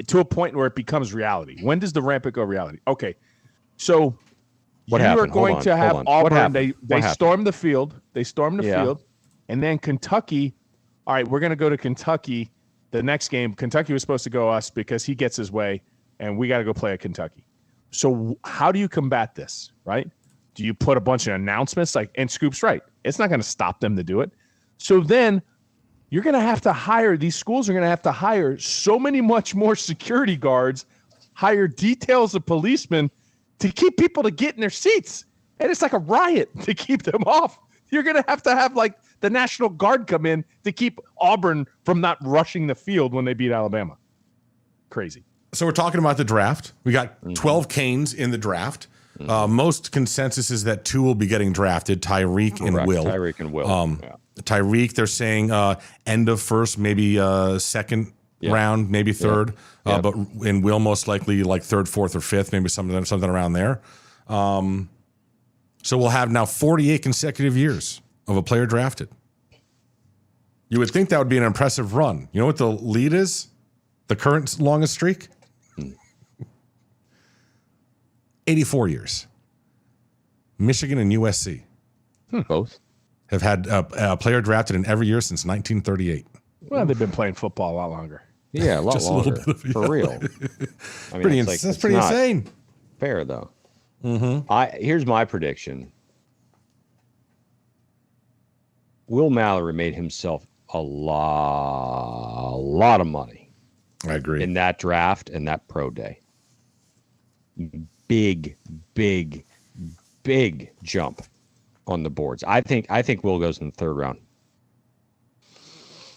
to a point where it becomes reality. When does the rampant go reality? Okay, so What you happened? are going Hold to on, have hold on. What Auburn. happened? They What happened? storm the field. They storm the Yeah. field, and then Kentucky. All right, we're going to go to Kentucky. The next game, Kentucky was supposed to go us because he gets his way, and we got to go play at Kentucky. So how do you combat this, right? Do you put a bunch of announcements and Scoop's right. It's not going to stop them to do it. So then you're going to have to hire, these schools are going to have to hire so many much more security guards hire details of policemen to keep people to get in their seats. And it's like a riot to keep them off. You're going to have like the National Guard come in to keep Auburn from not rushing the field when they beat Alabama. Crazy. So we're talking about the draft. We got 12 Canes in the draft. Most consensus is that 2 will be getting drafted, Tyreek and Will. Tyreek and Will. Tyreek, they're saying end of first, maybe second round, maybe third. But in Will, most likely like third, fourth, or fifth, maybe something around there. So we'll have now 48 consecutive years of a player drafted. You would think that would be an impressive run. You know what the lead is? The current longest streak? 84 years. Michigan and USC Both have had a player drafted in every year since 1938. Well, they've been playing football a lot longer. Yeah, a lot Just a longer. little bit of- For real. I mean, That's pretty insane. fair though. Here's my prediction. Will Mallory made himself a lot of money I agree. in that draft and that pro day. Big jump on the boards. I think Will goes in the third round.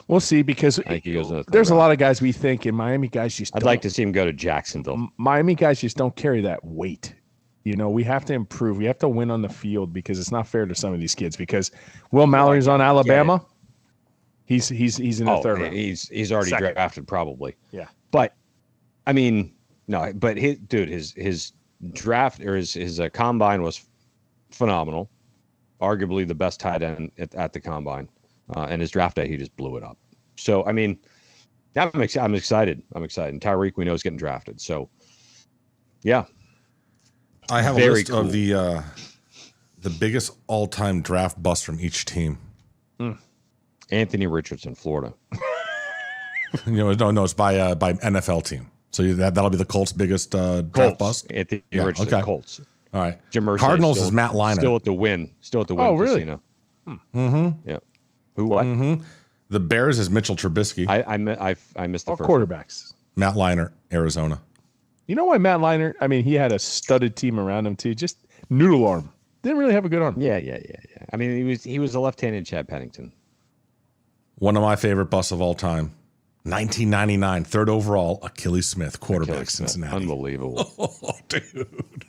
We'll see, because I think he goes in the third there's a round. lot of guys we think, and Miami guys just I'd like to see him go to Jacksonville. Miami guys just don't carry that weight. You know, we have to improve. We have to win on the field, because it's not fair to some of these kids. Because Will Mallory's on Alabama. He's in the third round. He's already Second. drafted probably. Yeah. But I mean, no, but his draft or his combine was phenomenal. Arguably the best tight end at the combine. And his draft day, he just blew it up. So, I mean, I'm excited. And Tyreek, we know, is getting drafted. So, yeah. I have a Very list cool. of the biggest all-time draft busts from each team. Anthony Richardson, Florida. No, it's by NFL team. So that'll be the Colts' biggest draft bust. Anthony Yeah, Richardson, okay. Colts. All right. Jim Irsay Cardinals still- is Matt Leinart. Still at the win. Oh, really? Casino. Yeah. Who? What? The Bears is Mitchell Trubisky. I missed the All first one. quarterbacks. Matt Leinart, Arizona. You know why Matt Leinart? I mean, he had a studded team around him too. Just noodle arm. Didn't really have a good arm. Yeah. I mean, he was a left-handed Chad Pennington. One of my favorite busts of all time. 1999, third overall, Achilles Smith, quarterback, Achilles Smith. Cincinnati. Unbelievable. Oh, dude.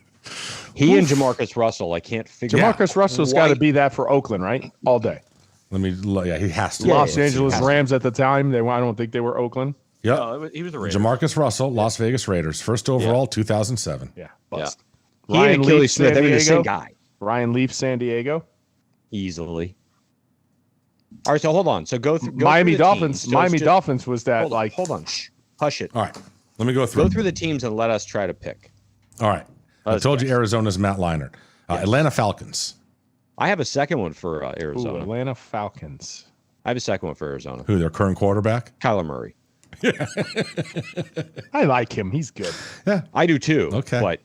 He and Jamarcus Russell, I can't figure out. Jamarcus Russell's got to be that for Oakland, right? All day. He has to. Los Angeles Rams at the time. I don't think they were Oakland. Yep. He was the Raiders. Jamarcus Russell, Las Vegas Raiders, first overall, 2007. Yeah. Bust. He and Leaf, Achilles Smith, San they were the Diego. same guy. Ryan Leaf, San Diego. Easily. All right, so hold on. So go through Miami through the Dolphins. teams. Miami Dolphins was that Hold on. Shh. Hush it. All right. Let me go through. Go through the teams and let us try to pick. All right. I told you Arizona's Matt Leinart. Atlanta Falcons. I have a second one for Ooh, Arizona. Atlanta Falcons. I have a second one for Arizona. Who, their current quarterback? Kyler Murray. I like him. He's good. I do too. Okay. But,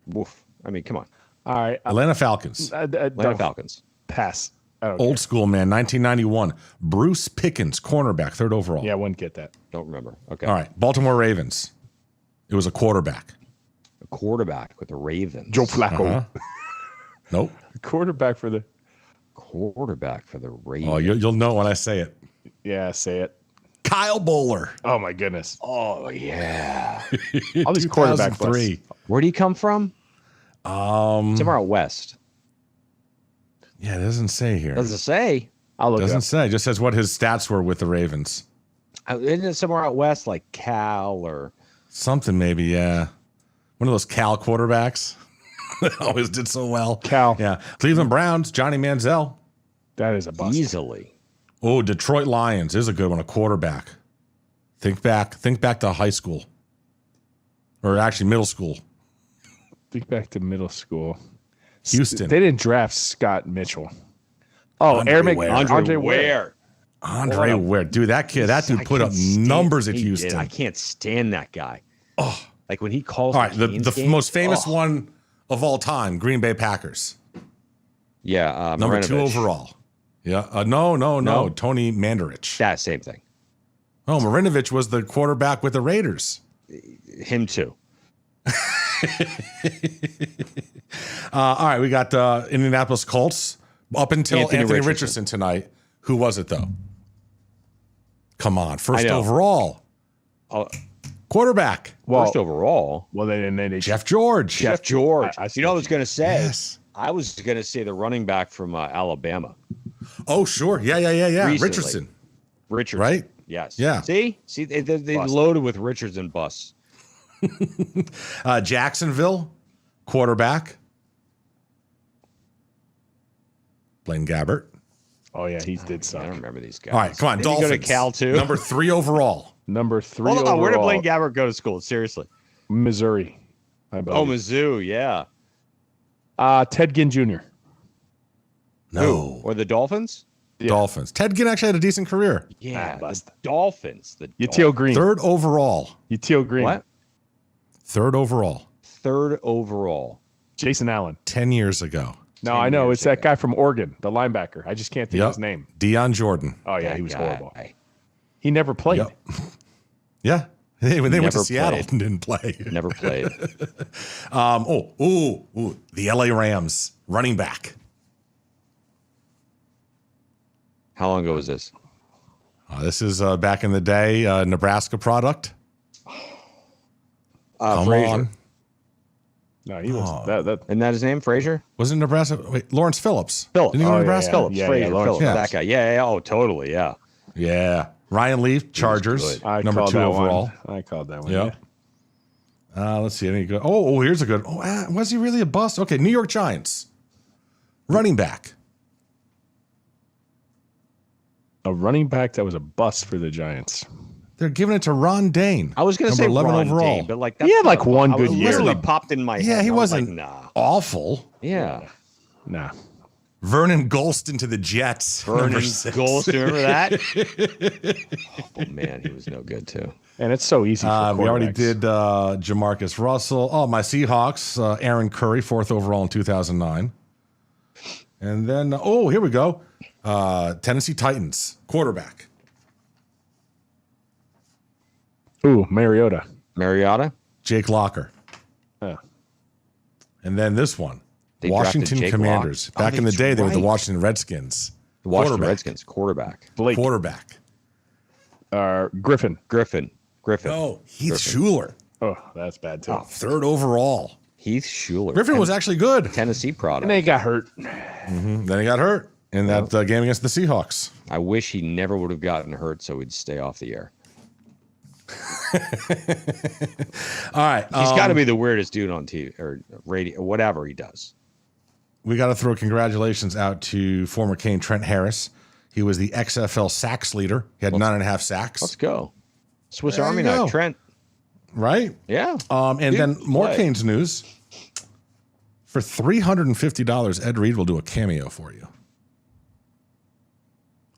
woof. I mean, come on. All right. Atlanta Falcons. Atlanta Falcons. Pass. I don't Old school man, 1991. Bruce Pickens, cornerback, third overall. Yeah, I wouldn't get that. Don't remember. Okay. All right. Baltimore Ravens. It was a quarterback. A quarterback with the Ravens. Joe Flacco. Nope. Quarterback for the. Quarterback for the Ravens. Oh, you'll know when I say it. Yeah, say it. Kyle Bowler. Oh my goodness. Oh, yeah. All these quarterback 2003. busts. Where'd he come from? Somewhere out west. Yeah, it doesn't say here. Doesn't say. I'll look it Doesn't up. say. It just says what his stats were with the Ravens. Isn't it somewhere out west, like Cal or Something maybe, yeah. One of those Cal quarterbacks that always did so well. Cal. Yeah. Cleveland Browns, Johnny Manziel. That is a bust. easily? Oh, Detroit Lions is a good one, a quarterback. Think back to high school. Or actually middle school. Think back to middle school. Houston. They didn't draft Scott Mitchell. Oh, Andre Air Ware. Andre Ware. Andre Ware. Dude, that dude put up numbers at Houston. I can't stand that guy. Oh, like when he calls. All right, the games, most famous one of all time, Green Bay Packers. Yeah, Number 2 Marinovich. overall. Yeah. No. No? Tony Mandarich. That same thing. Oh, Marinovich was the quarterback with the Raiders. Him too. All right, we got Indianapolis Colts up until Anthony Richardson tonight. Who was it though? Come on, first overall. Quarterback. First overall. Well, they Jeff George. Jeff George. I You know what I was going to say? Yes. I was going to say the running back from Alabama. Oh, sure. Yeah. Recently. Richardson. Right? Yes. Yeah. See, they loaded with Richardson busts. Jacksonville quarterback. Blaine Gabbert. Oh yeah, he did suck. I don't remember these guys. All right, come on, Did Dolphins. he go to Cal too? Number 3 overall. Number 3 Hold on, overall. where did Blaine Gabbert go to school? Seriously. Missouri. I Oh, believe. Mizzou, yeah. Ted Ginn Jr. No. Or the Dolphins? Yeah. Dolphins. Ted Ginn actually had a decent career. Yeah, the bust. Dolphins. Yateel Green. 3rd overall. Yateel Green. What? 3rd overall. 3rd overall. Jason Allen. 10 years ago. No, 10 I know. years It's that ago. guy from Oregon, the linebacker. I just can't think of his name. Deion Jordan. Oh, yeah, That he was guy. horrible. He never played. Yep. Yeah. They went to Never Seattle played. and didn't play. Never played. The LA Rams running back. How long ago was this? This is back in the day, Nebraska product. Come Frazier. on. No, he was that. Isn't that his name? Frazier? Wasn't Nebraska? Wait, Lawrence Phillips. Phillips. Didn't he go to Oh, yeah, Nebraska? Phillips. Yeah, Frazier. Lawrence Phillips. Phillips. That guy. Yeah. Oh, totally. Yeah. Yeah. Ryan Leaf, Chargers. good. I number called 2 that overall. one. I called that one. Yep. Let's see. Any good? Oh, here's a good. Was he really a bust? Okay, New York Giants. Running back. A running back that was a bust for the Giants. They're giving it to Ron Dane. I was going to say number 11 Ron overall. Dane, but like He had, like, one I was good year. Literally popped in my head. Yeah, he I was wasn't like, nah. awful. Yeah. Nah. Vernon Golston to the Jets. Vernon number 6. Golston, remember that? Oh man, he was no good too. And it's so easy for We already quarterbacks. did Jamarcus Russell. Oh, my Seahawks. Aaron Curry, 4th overall in 2009. And then, here we go. Tennessee Titans, quarterback. Ooh, Mariota. Mariota? Jake Locker. Yeah. And then this one. They drafted Washington Jake Commanders. Lock. Back in the That's day, they were the right. Washington Redskins. The Washington Quarterback. Redskins quarterback. Blake. Quarterback. Griffin. Griffin. Oh, Heath Schuler. Oh, that's bad too. 3rd overall. Heath Schuler. Griffin was actually good. Tennessee product. And they got hurt. Then he got hurt in that game against the Seahawks. I wish he never would have gotten hurt so he'd stay off the air. All right. He's got to be the weirdest dude on TV or radio, whatever he does. We got to throw congratulations out to former Kane Trent Harris. He was the XFL sacks leader. He had 9.5 sacks. Let's go. Swiss There Army you go. knife. Trent. Right? Yeah. And Dude, then more play. Canes news. For $350, Ed Reed will do a cameo for you.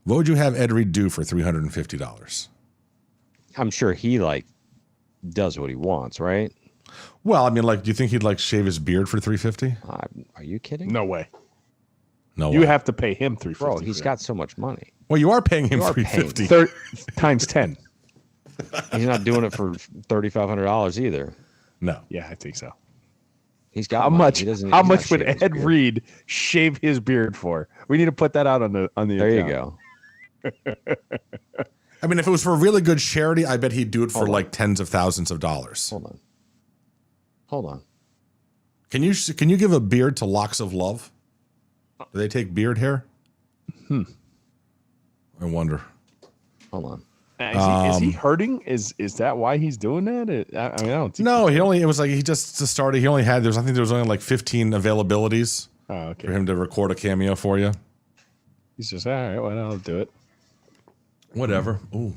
What would you have Ed Reed do for $350? I'm sure he does what he wants, right? Well, I mean, do you think he'd shave his beard for $350? Are you kidding? No way. No. You way. have to pay him $350. Bro, he's got so much money. Well, you are paying him You are paying $350. times 10. He's not doing it for $3,500 either. No. Yeah, I think so. He's got How money. much? He doesn't- How he's not much would shaving his Ed beard. Reed shave his beard for? We need to put that out on the There you account. go. I mean, if it was for a really good charity, I bet he'd do it for tens of thousands of dollars. Hold on. Can you give a beard to Locks of Love? Do they take beard hair? I wonder. Hold on. Is he hurting? Is that why he's doing that? I mean, I don't think. No, it was like he just started. He only had, I think there was only 15 availabilities Oh, for okay. him to record a cameo for you. He's just all right. Well, I'll do it. Whatever. Ooh,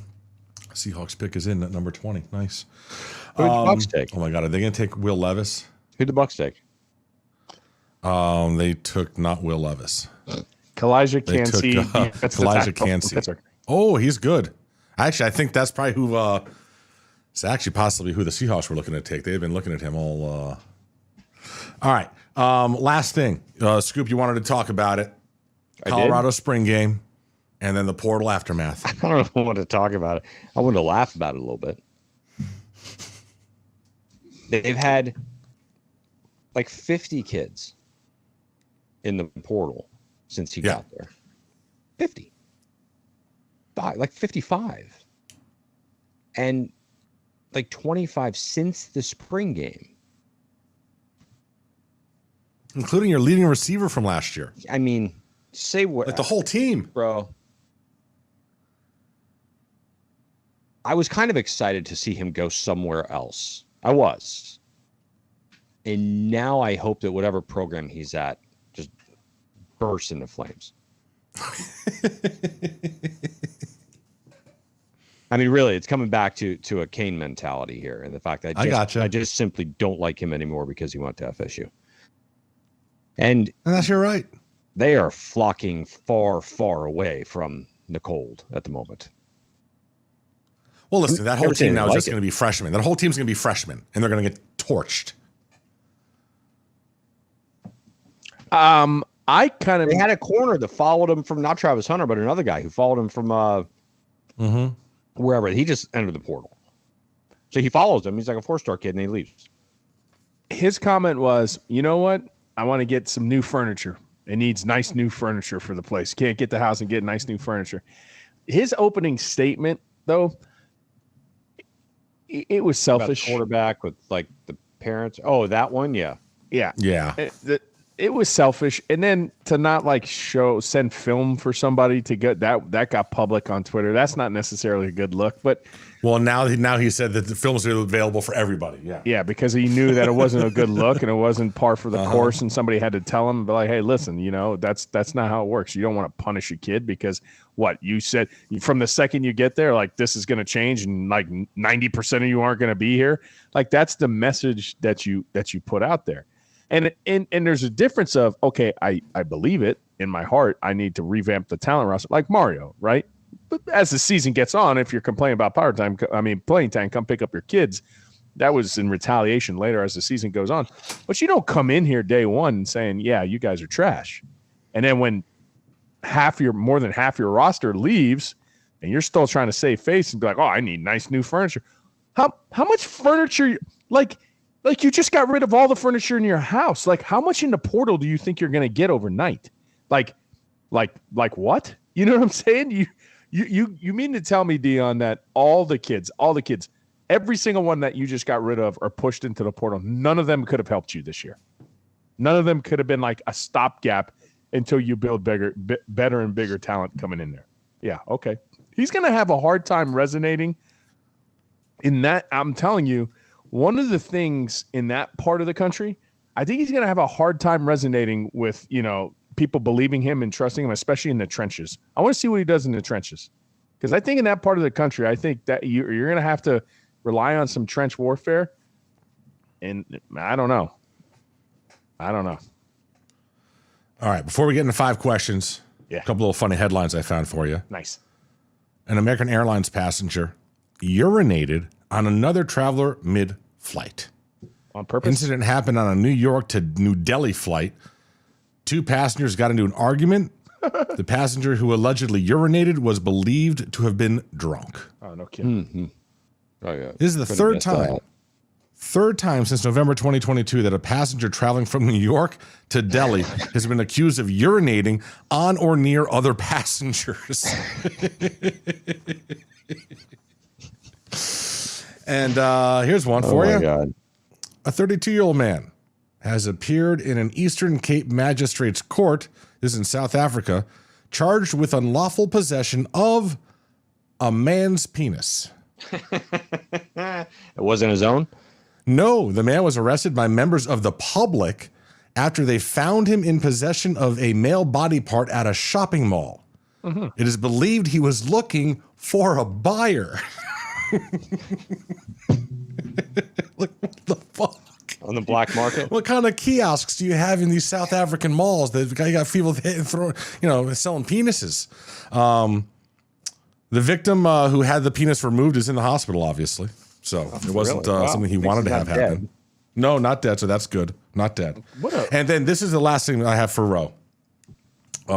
Seahawks pick is in at number 20. Nice. Who'd the Bucks take? Oh my God, are they going to take Will Levis? Who'd the Bucks take? They took not Will Levis. Kalijah They Cansey. took That's the Kalijah tackle. Cansey. That's right. Oh, he's good. Actually, I think that's probably who. It's actually possibly who the Seahawks were looking to take. They've been looking at him all. All right. Last thing, Scoop. You wanted to talk about it. Colorado spring game, and then the portal aftermath. I don't want to talk about it. I want to laugh about it a little bit. They've had like 50 kids in the portal since he got there. 50. Like 55. And like 25 since the spring game. Including your leading receiver from last year. I mean, say what? Like the whole team. Bro. I was kind of excited to see him go somewhere else. I was. And now I hope that whatever program he's at just bursts into flames. I mean, really, it's coming back to a Kane mentality here, and the fact that I just simply don't like him anymore because he went to FSU. And that's you're right. They are flocking far, far away from the cold at the moment. Well, listen, that whole team now is just going to be freshmen. That whole team's going to be freshmen, and they're going to get torched. They had a corner that followed him from not Travis Hunter, but another guy who followed him from wherever. He just entered the portal. So he follows him. He's like a 4-star kid, and he leaves. His comment was, you know what? I want to get some new furniture. It needs nice new furniture for the place. Can't get the house and get nice new furniture. His opening statement, though, it was selfish. About quarterback with like the parents. Oh, that one, yeah. It was selfish, and then to not like send film for somebody to get that got public on Twitter. That's not necessarily a good look, but now he said that the films are available for everybody. Yeah, because he knew that it wasn't a good look and it wasn't par for the course, and somebody had to tell him, be like, hey, listen, that's not how it works. You don't want to punish a kid because what you said from the second you get there, like this is going to change, and like 90% of you aren't going to be here. Like that's the message that you put out there. And there's a difference of, okay, I believe it in my heart. I need to revamp the talent roster like Mario, right? But as the season gets on, if you're complaining about playing time, come pick up your kids. That was in retaliation later as the season goes on. But you don't come in here day one saying, yeah, you guys are trash. And then when more than half your roster leaves and you're still trying to save face and be like, oh, I need nice new furniture. How much furniture, like you just got rid of all the furniture in your house. Like, how much in the portal do you think you're going to get overnight? Like what? You know what I'm saying? You mean to tell me, Dion, that all the kids, every single one that you just got rid of or pushed into the portal, none of them could have helped you this year. None of them could have been like a stopgap until you build better and bigger talent coming in there. Yeah, okay. He's going to have a hard time resonating in that. I'm telling you, one of the things in that part of the country, I think he's going to have a hard time resonating with, people believing him and trusting him, especially in the trenches. I want to see what he does in the trenches. Because I think in that part of the country, I think that you're going to have to rely on some trench warfare. And I don't know. All right. Before we get into 5 questions, a couple little funny headlines I found for you. Nice. An American Airlines passenger urinated on another traveler mid-flight. On purpose? Incident happened on a New York to New Delhi flight. 2 passengers got into an argument. The passenger who allegedly urinated was believed to have been drunk. Oh, no kidding. Mm-hmm. Oh, yeah. This is the third time since November 2022 that a passenger traveling from New York to Delhi has been accused of urinating on or near other passengers. And here's one for you. God. A 32-year-old man has appeared in an Eastern Cape Magistrates Court, this is in South Africa, charged with unlawful possession of a man's penis. It wasn't his own? No, the man was arrested by members of the public after they found him in possession of a male body part at a shopping mall. Mm-hmm. It is believed he was looking for a buyer. What the fuck? On the black market? What kind of kiosks do you have in these South African malls that you got people throwing, selling penises? The victim who had the penis removed is in the hospital, obviously. So it wasn't something he wanted to have happen. No, not dead. So that's good. Not dead. And then this is the last thing I have for Roe.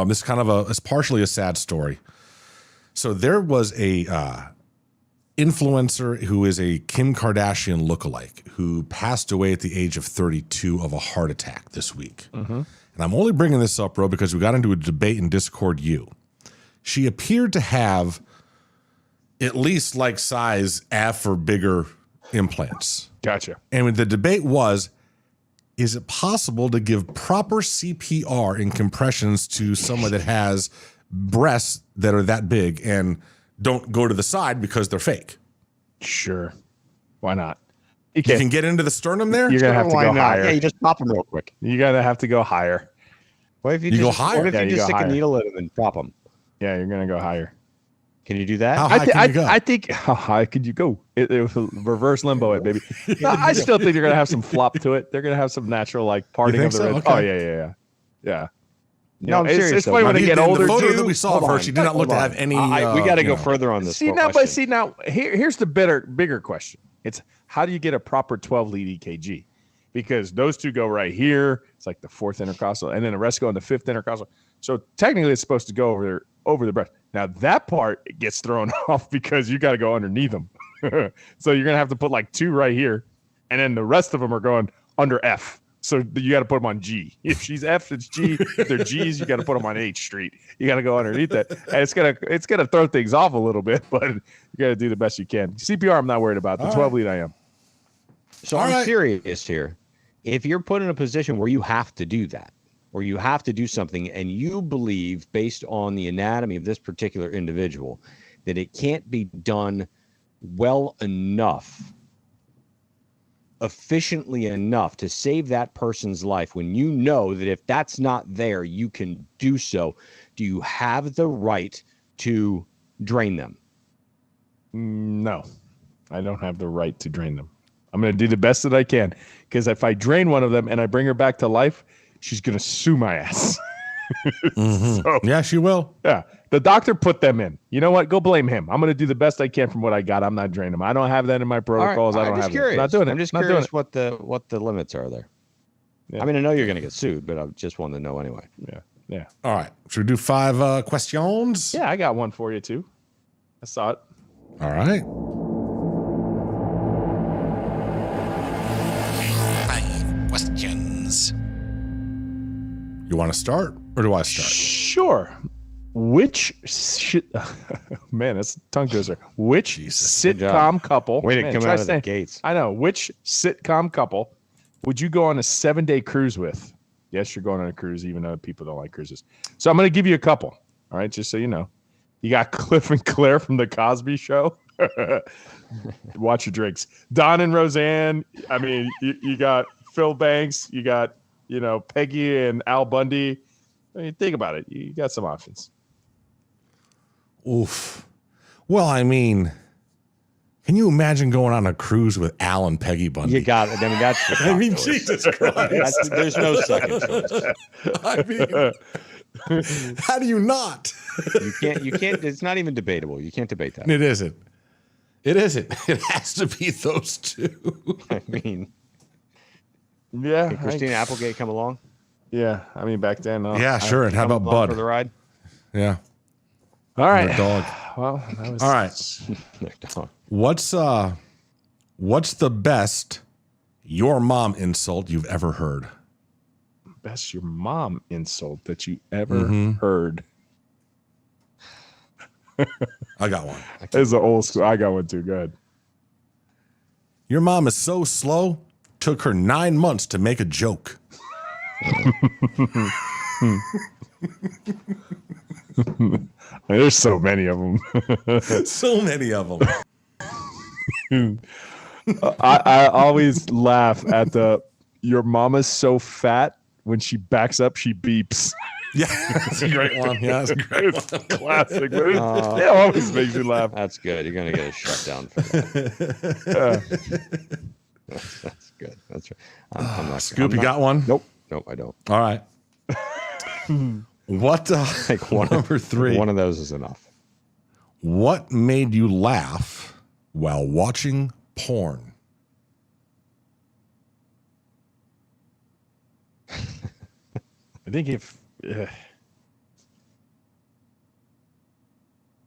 This is kind of it's partially a sad story. So there was a influencer who is a Kim Kardashian lookalike who passed away at the age of 32 of a heart attack this week. And I'm only bringing this up, bro, because we got into a debate in Discord U. She appeared to have at least like size F or bigger implants. Gotcha. And the debate was, is it possible to give proper CPR and compressions to someone that has breasts that are that big and don't go to the side because they're fake? Sure. Why not? You can get into the sternum there? You're going to have to Why go not? higher. Yeah, you just pop them real quick. You're going to have to go higher. What if you, You go just, higher? What if Yeah, you you just go stick higher. a needle in them and pop them? Yeah, you're going to go higher. Can you do that? How high can you go? I think how high could you go? It was reverse limbo it, baby. No, I still think they're gonna have some flop to it. They're gonna have some natural like parting think of the so? ribs. Okay. Oh yeah. You No, know, I'm serious, It's though. funny when Now, they get the older photo too. that we saw Hold of her, on. she did not look to Hold have on. any. we got to you go know. further on this. See whole now, question. here's the bigger question. It's how do you get a proper 12 lead EKG? Because those two go right here. It's like the fourth intercostal, and then the rest go in the fifth intercostal. So technically, it's supposed to go over the breast. Now that part gets thrown off because you got to go underneath them. So you're gonna have to put like two right here, and then the rest of them are going under F. So you got to put them on G. If she's F, it's G. If they're G's, you got to put them on H Street. You got to go underneath that, and it's gonna throw things off a little bit, but you got to do the best you can. CPR, I'm not worried about. The 12 lead, I am. So All I'm right. serious here. If you're put in a position where you have to do that, or you have to do something, and you believe, based on the anatomy of this particular individual, that it can't be done well enough, efficiently enough to save that person's life, when you know that if that's not there, you can do so, do you have the right to drain them? No, I don't have the right to drain them. I'm going to do the best that I can, because if I drain one of them and I bring her back to life, she's going to sue my ass. So, Yeah, she will. yeah, the doctor put them in. You know what? Go blame him. I'm going to do the best I can from what I got. I'm not draining them. I don't have that in my protocols. I don't I'm have just curious. it. Not doing it. I'm just not doing curious it. what the limits are there. Yeah. I mean, I know you're going to get sued, but I just wanted to know anyway. Yeah. All right. Should we do 5 questions? Yeah, I got one for you too. I saw it. All right. 5 questions. You want to start, or do I start? Sure. Which man, that's a tongue twister. Which Good sitcom couple? Way to man, come try out of the staying- gates. I know. Which sitcom couple would you go on a 7-day cruise with? Yes, you're going on a cruise, even though people don't like cruises. So I'm going to give you a couple. All right, just so you know. You got Cliff and Claire from The Cosby Show. Watch your drinks. Don and Roseanne. I mean, you got Phil Banks. You got, Peggy and Al Bundy. I mean, think about it. You got some options. Oof. Well, I mean, can you imagine going on a cruise with Al and Peggy Bundy? You got it. I mean, that's. The I mean, top choice. Jesus Christ. There's no second choice. I mean, how do you not? You can't. It's not even debatable. You can't debate that. It isn't. It isn't. It has to be those two. I mean, Yeah. did Christina Applegate come along? Yeah. I mean, back then. Yeah, sure. And how Come about along Bud? for the ride? Yeah. All Their right. dog. Well, that was All right. What's the best your mom insult you've ever heard? best your mom insult that you ever heard. I got one. This is an old school. I got one too. Good. Your mom is so slow. Took her 9 months to make a joke. There's so many of them. So many of them. I always laugh at the your mama's so fat when she backs up, she beeps. Yeah, that's a great one. Yeah, that's a great one. It's classic. But it always makes me laugh. That's good. You're gonna get a shutdown for that. That's good. That's right. I'm not, Scoop, I'm you not- got one? Nope, I don't. All right. What? Like one Number 3. One of those is enough. What made you laugh while watching porn? I think if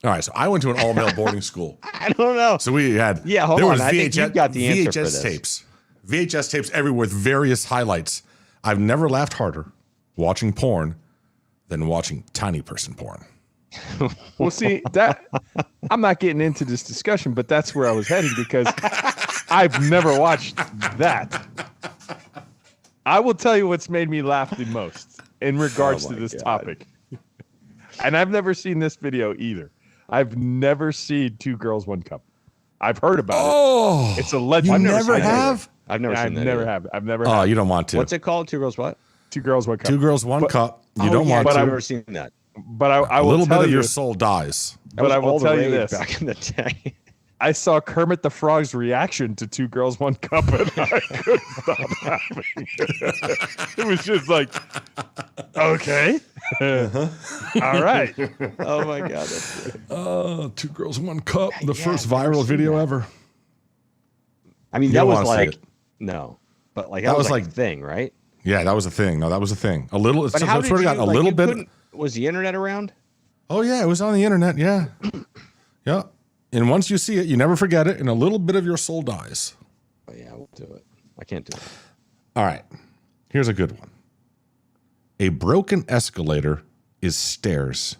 All right, so I went to an all-male boarding school. I don't know. So we had Hold there on. was I think you've got the answer for VHS this. tapes. VHS tapes everywhere with various highlights. I've never laughed harder watching porn than watching tiny person porn. Well, see, that I'm not getting into this discussion, but that's where I was heading because I've never watched that. I will tell you what's made me laugh the most in regards to this topic. And I've never seen this video either. I've never seen Two Girls, One Cup. I've heard about it. It's a legend. You never have? I've never seen that. I've never Oh, have. you don't want to. What's it called? Two Girls what? Two Girls, One Cup. Two Girls, One Cup. You don't want but to. I've never seen that. But I A will little tell bit of you your this. soul dies. But I will all the tell you rage this. back in the day. I saw Kermit the Frog's reaction to Two Girls, One Cup, and I couldn't stop laughing. It was just like, okay. All right. Oh my god, that's great. Two Girls, One Cup. The first I've never viral seen video that. ever. I mean, You that don't was wanna see like it. no, but like That that was was like like- a thing, right? Yeah, that was a thing. No, that was a thing. A little. But I how swear did to you, God, a like, little you bit. couldn't- Was the internet around? Oh yeah, it was on the internet. Yeah, yeah. And once you see it, you never forget it, and a little bit of your soul dies. Oh yeah, we'll do it. I can't do it. All right, here's a good one. A broken escalator is stairs.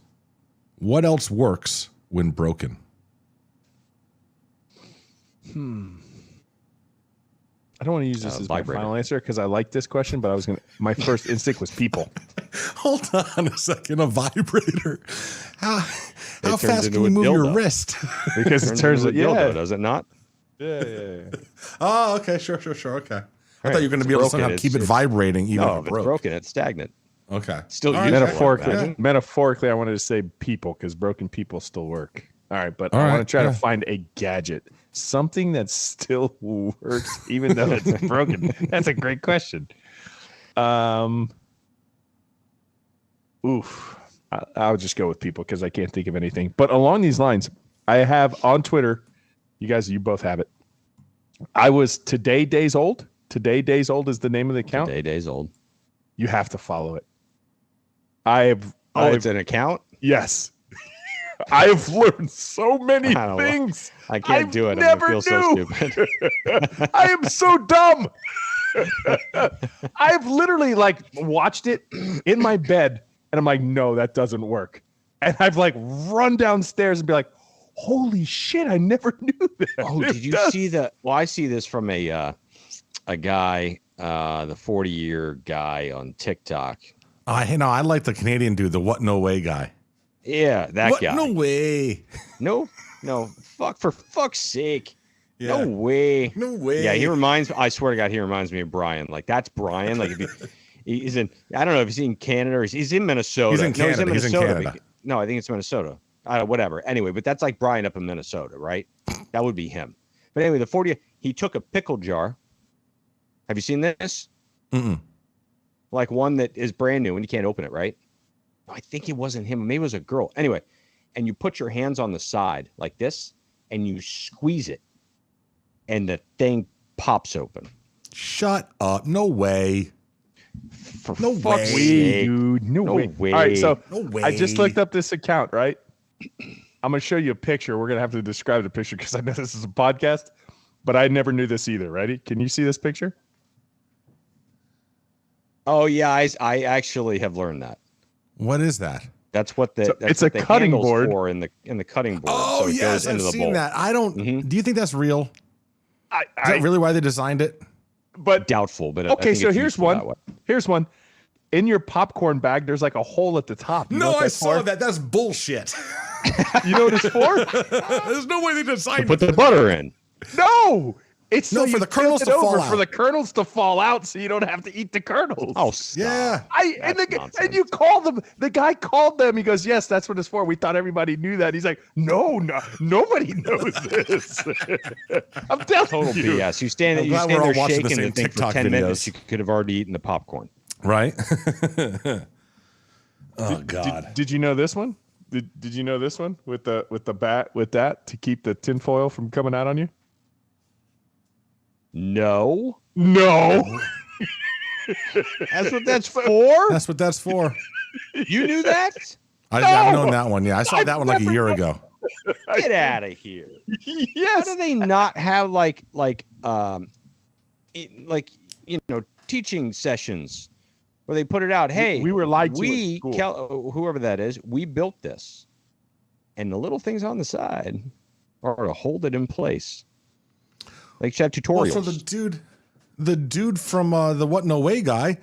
What else works when broken? I don't want to use this as my vibrator. final answer because I like this question, but my first instinct was people. Hold on a second. A vibrator. How turns fast into can you a move your dildo. wrist? Because it turns into it, a dildo, yeah. does it not? Yeah. Oh, okay. Sure. Okay. I Right, thought you were going to it's be able to broken. somehow keep it It's- vibrating even No, if if it it's broke. broken, it's stagnant. Okay. Still All right. usable. Metaphorically, Imagine. metaphorically, I wanted to say people because broken people still work. All right, but All I right, want to try yeah. to find a gadget, something that still works even though it's broken. That's a great question. I'll just go with people because I can't think of anything. But along these lines, I have on Twitter, you both have it. I was Today Days Old. Today Days Old is the name of the account. Today days old. You have to follow it. It's It's an account. yes. I have learned so many I don't know. things. I can't I do it. I'm never gonna feel knew. so stupid. I am so dumb. I've literally like watched it in my bed and I'm like, no, that doesn't work. And I've like run downstairs and be like, holy shit, I never knew that. Oh, It did you does. see the? Well, I see this from a guy, the 40-year guy on TikTok. I like the Canadian dude, the what no way guy. Yeah, that What guy. no way. No, for fuck's sake. Yeah. No way. No way. Yeah, he reminds. I swear to God, he reminds me of Brian. Like that's Brian. Like if he's in. I don't know if he's in Canada or he's in Minnesota. He's in No, Canada. He's in Minnesota. Canada. No, I think it's Minnesota. Whatever. Anyway, but that's like Brian up in Minnesota, right? That would be him. But anyway, the 40. He took a pickle jar. Have you seen this? Mm-mm. Like one that is brand new and you can't open it, right? I think it wasn't him. Maybe it was a girl. Anyway, and you put your hands on the side like this and you squeeze it and the thing pops open. Shut up. No way. For No fuck's way. sake. Dude, no, No way. way. All right, so No way. I just looked up this account, right? I'm going to show you a picture. We're going to have to describe the picture because I know this is a podcast, but I never knew this either. Ready? Can you see this picture? Oh yeah, I actually have learned that. What is that? That's what the So that's it's what a the cutting handle's board. for in the cutting board. Oh, so it yes. goes I've into the seen bowl. that. I don't. Mhm. Do you think that's real? I Is that really why they designed it? but Doubtful, but I okay, think so it's here's useful that one. way. Here's one. In your popcorn bag, there's like a hole at the top. You know No, what I that's saw for? that. That's bullshit. You know what it's for? There's no way they designed Put it. the butter in. No. It's No, so for you the kernels tilt it to fall over out. for the kernels to fall out, so you don't have to eat the kernels. Oh, stop. Yeah. And That's and nonsense. you called them. The guy called them. He goes, "Yes, that's what it's for." We thought everybody knew that. He's like, "No, nobody knows this." I'm telling Total you. BS. You stand I'm you glad stand we're all there watching the shaking same and think for TikTok 10 minutes videos. you could have already eaten the popcorn. Right? Oh God. Did you know this one? Did you know this one with the bat with that to keep the tinfoil from coming out on you? No. No. That's what that's for? That's what that's for. You knew that? I've known that one. Yeah, I saw that one like a year ago. Get out of here. Yes. How do they not have teaching sessions where they put it out? Hey, we were lied to at school. whoever that is, we built this, and the little things on the side are to hold it in place. They should have tutorials. Well, so the dude from the What No Way guy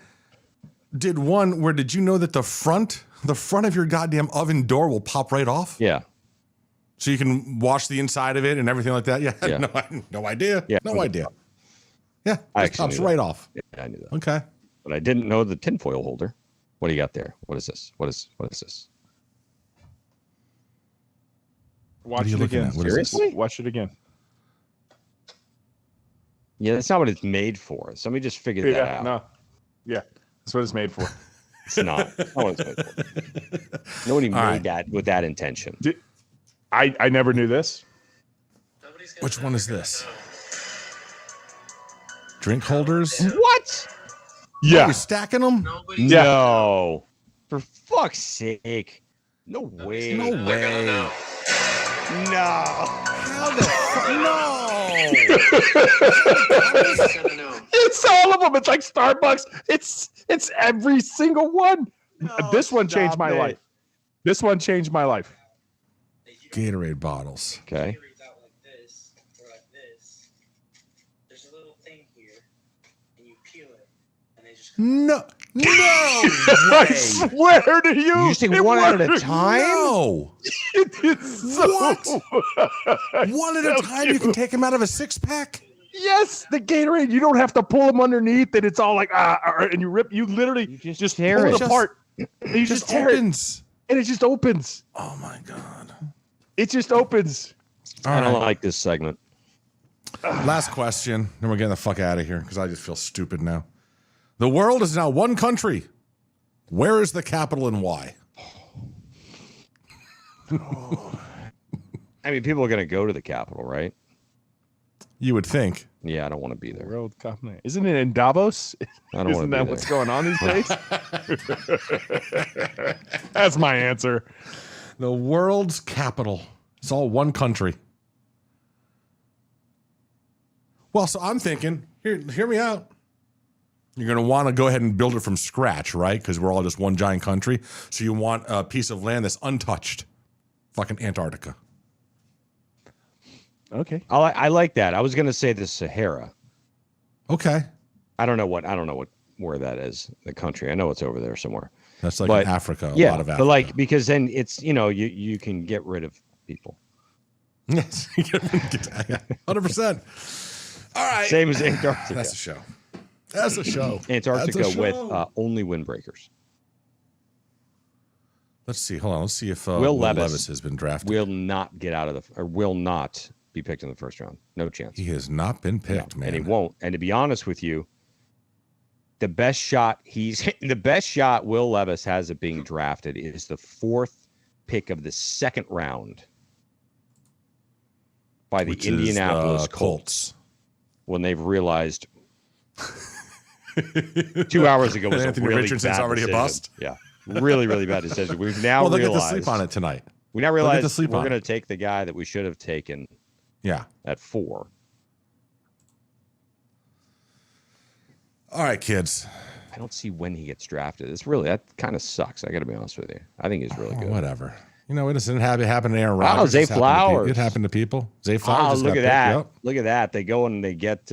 did one where, did you know that the front of your goddamn oven door will pop right off? Yeah. So you can wash the inside of it and everything like that. Yeah. Yeah. No idea. Yeah. No idea. Yeah. I It actually pops knew that. right off. Yeah, I knew that. Okay. But I didn't know the tinfoil holder. What do you got there? What is this? What is this? Watch are you it looking again. at? What is this? Seriously? Watch it again. Yeah, that's not what it's made for. Somebody just figured that out. No. Yeah. That's what it's made for. It's not. That's not what it's made for. Nobody made that with that intention. I never knew this. Which one is this? Drink holders? What? Are you stacking them? Yeah. No. For fuck's sake. No way. No way. No. How the fuck? No. It's all of them. It's like Starbucks. It's every single one. This one changed my life. This one changed my life. Gatorade bottles. Okay. Out like this or like this. There's a little thing here, and you peel it, and they just. No. No. I swear to you. You just take it one at a works. time? No. It's so What? One at a time, you can take them out of a 6-pack? Yes, the Gatorade. You don't have to pull them underneath, and it's all like and you rip. You literally just tear pull it. it apart. And you It just just tear it, opens. and it just opens. Oh my God. It just opens. I don't like this segment. Last question, then we're getting the fuck out of here because I just feel stupid now. The world is now one country. Where is the capital and why? I mean, people are going to go to the Capitol, right? You would think. Yeah, I don't want to be there. World Cup. Isn't it in Davos? I don't want to Isn't be that there. what's going on these days? That's my answer. The world's capital. It's all one country. Well, so I'm thinking, hear me out. You're going to want to go ahead and build it from scratch, right? Because we're all just one giant country. So you want a piece of land that's untouched. Fucking Antarctica. Okay. I like that. I was going to say the Sahara. Okay. I don't know where that is, the country. I know it's over there somewhere. That's like But, in Africa, a yeah, lot of Africa. but like, because then it's, you can get rid of people. Yes. 100%. All right. Same as Antarctica. That's a show. That's a show. Antarctica That's a with show. only windbreakers. Let's see. Hold on. Let's see if Will Will Levis Levis has been drafted. Will not get out of will not be picked in the first round. No chance. He has not been picked, man. And he won't. And to be honest with you, the best shot Will Levis has of being drafted is the 4th pick of the 2nd round by the Which Indianapolis is, Colts when they've realized 2 hours ago was Anthony a really Richardson's bad already decision. a bust. Yeah, really, really bad decision. We've now Well, they'll get to realized. sleep on it tonight. We now They'll get to realize sleep we're on going it. to take the guy that we should have taken Yeah. at 4. All right, kids. I don't see when he gets drafted. That kind of sucks. I got to be honest with you. I think he's really Oh, good. whatever. You know, it doesn't happen to Aaron Rodgers. Zay It's happened to Flowers. It happened to people. Zay Flowers. Oh, just look got at picked. that! Yep. Look at that! They go and they get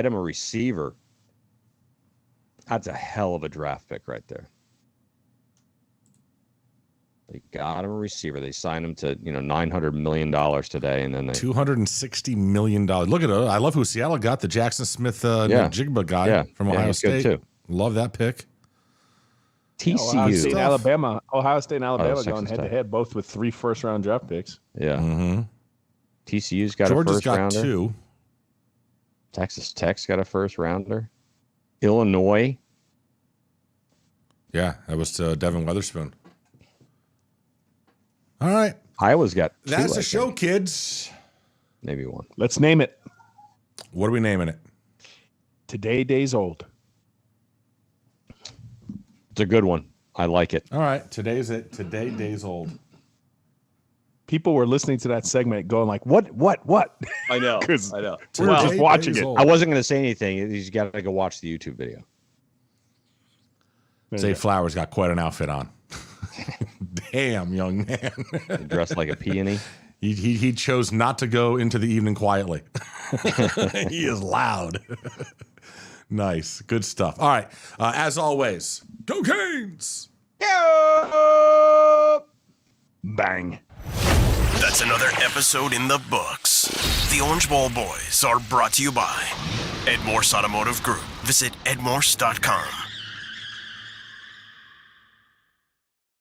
him a receiver. That's a hell of a draft pick right there. They got him a receiver. They signed him to $900 million today, and then they $260 million. Look at it. I love who Seattle got. The Jackson Smith Jigba guy from Ohio he's good State. too. Love that pick. Ohio State TCU. and Alabama. Ohio State and Alabama Texas going head to Tech. head, both with 3 first-round draft picks. Yeah. Mm-hmm. TCU's got Georgia's a first got rounder. 2. Texas Tech's got a first rounder. Illinois. Yeah, that was Devin Weatherspoon. All right. Iowa's got 2. That's I the show, think. kids. Maybe 1. Let's name it. What are we naming it? Today Days Old. It's a good one. I like it. All right. Today days old. people were listening to that segment going like, what? I know. 'Cause I know. we were just watching it. old. I wasn't going to say anything. You just got to go watch the YouTube video. There you Zay go. Flowers got quite an outfit on. Damn, young man. Dressed like a peony. He chose not to go into the evening quietly. He is loud. Nice. Good stuff. All right. As always, go Canes! Bang. That's another episode in the books. The Orange Bowl Boys are brought to you by Ed Morse Automotive Group. Visit edmorse.com.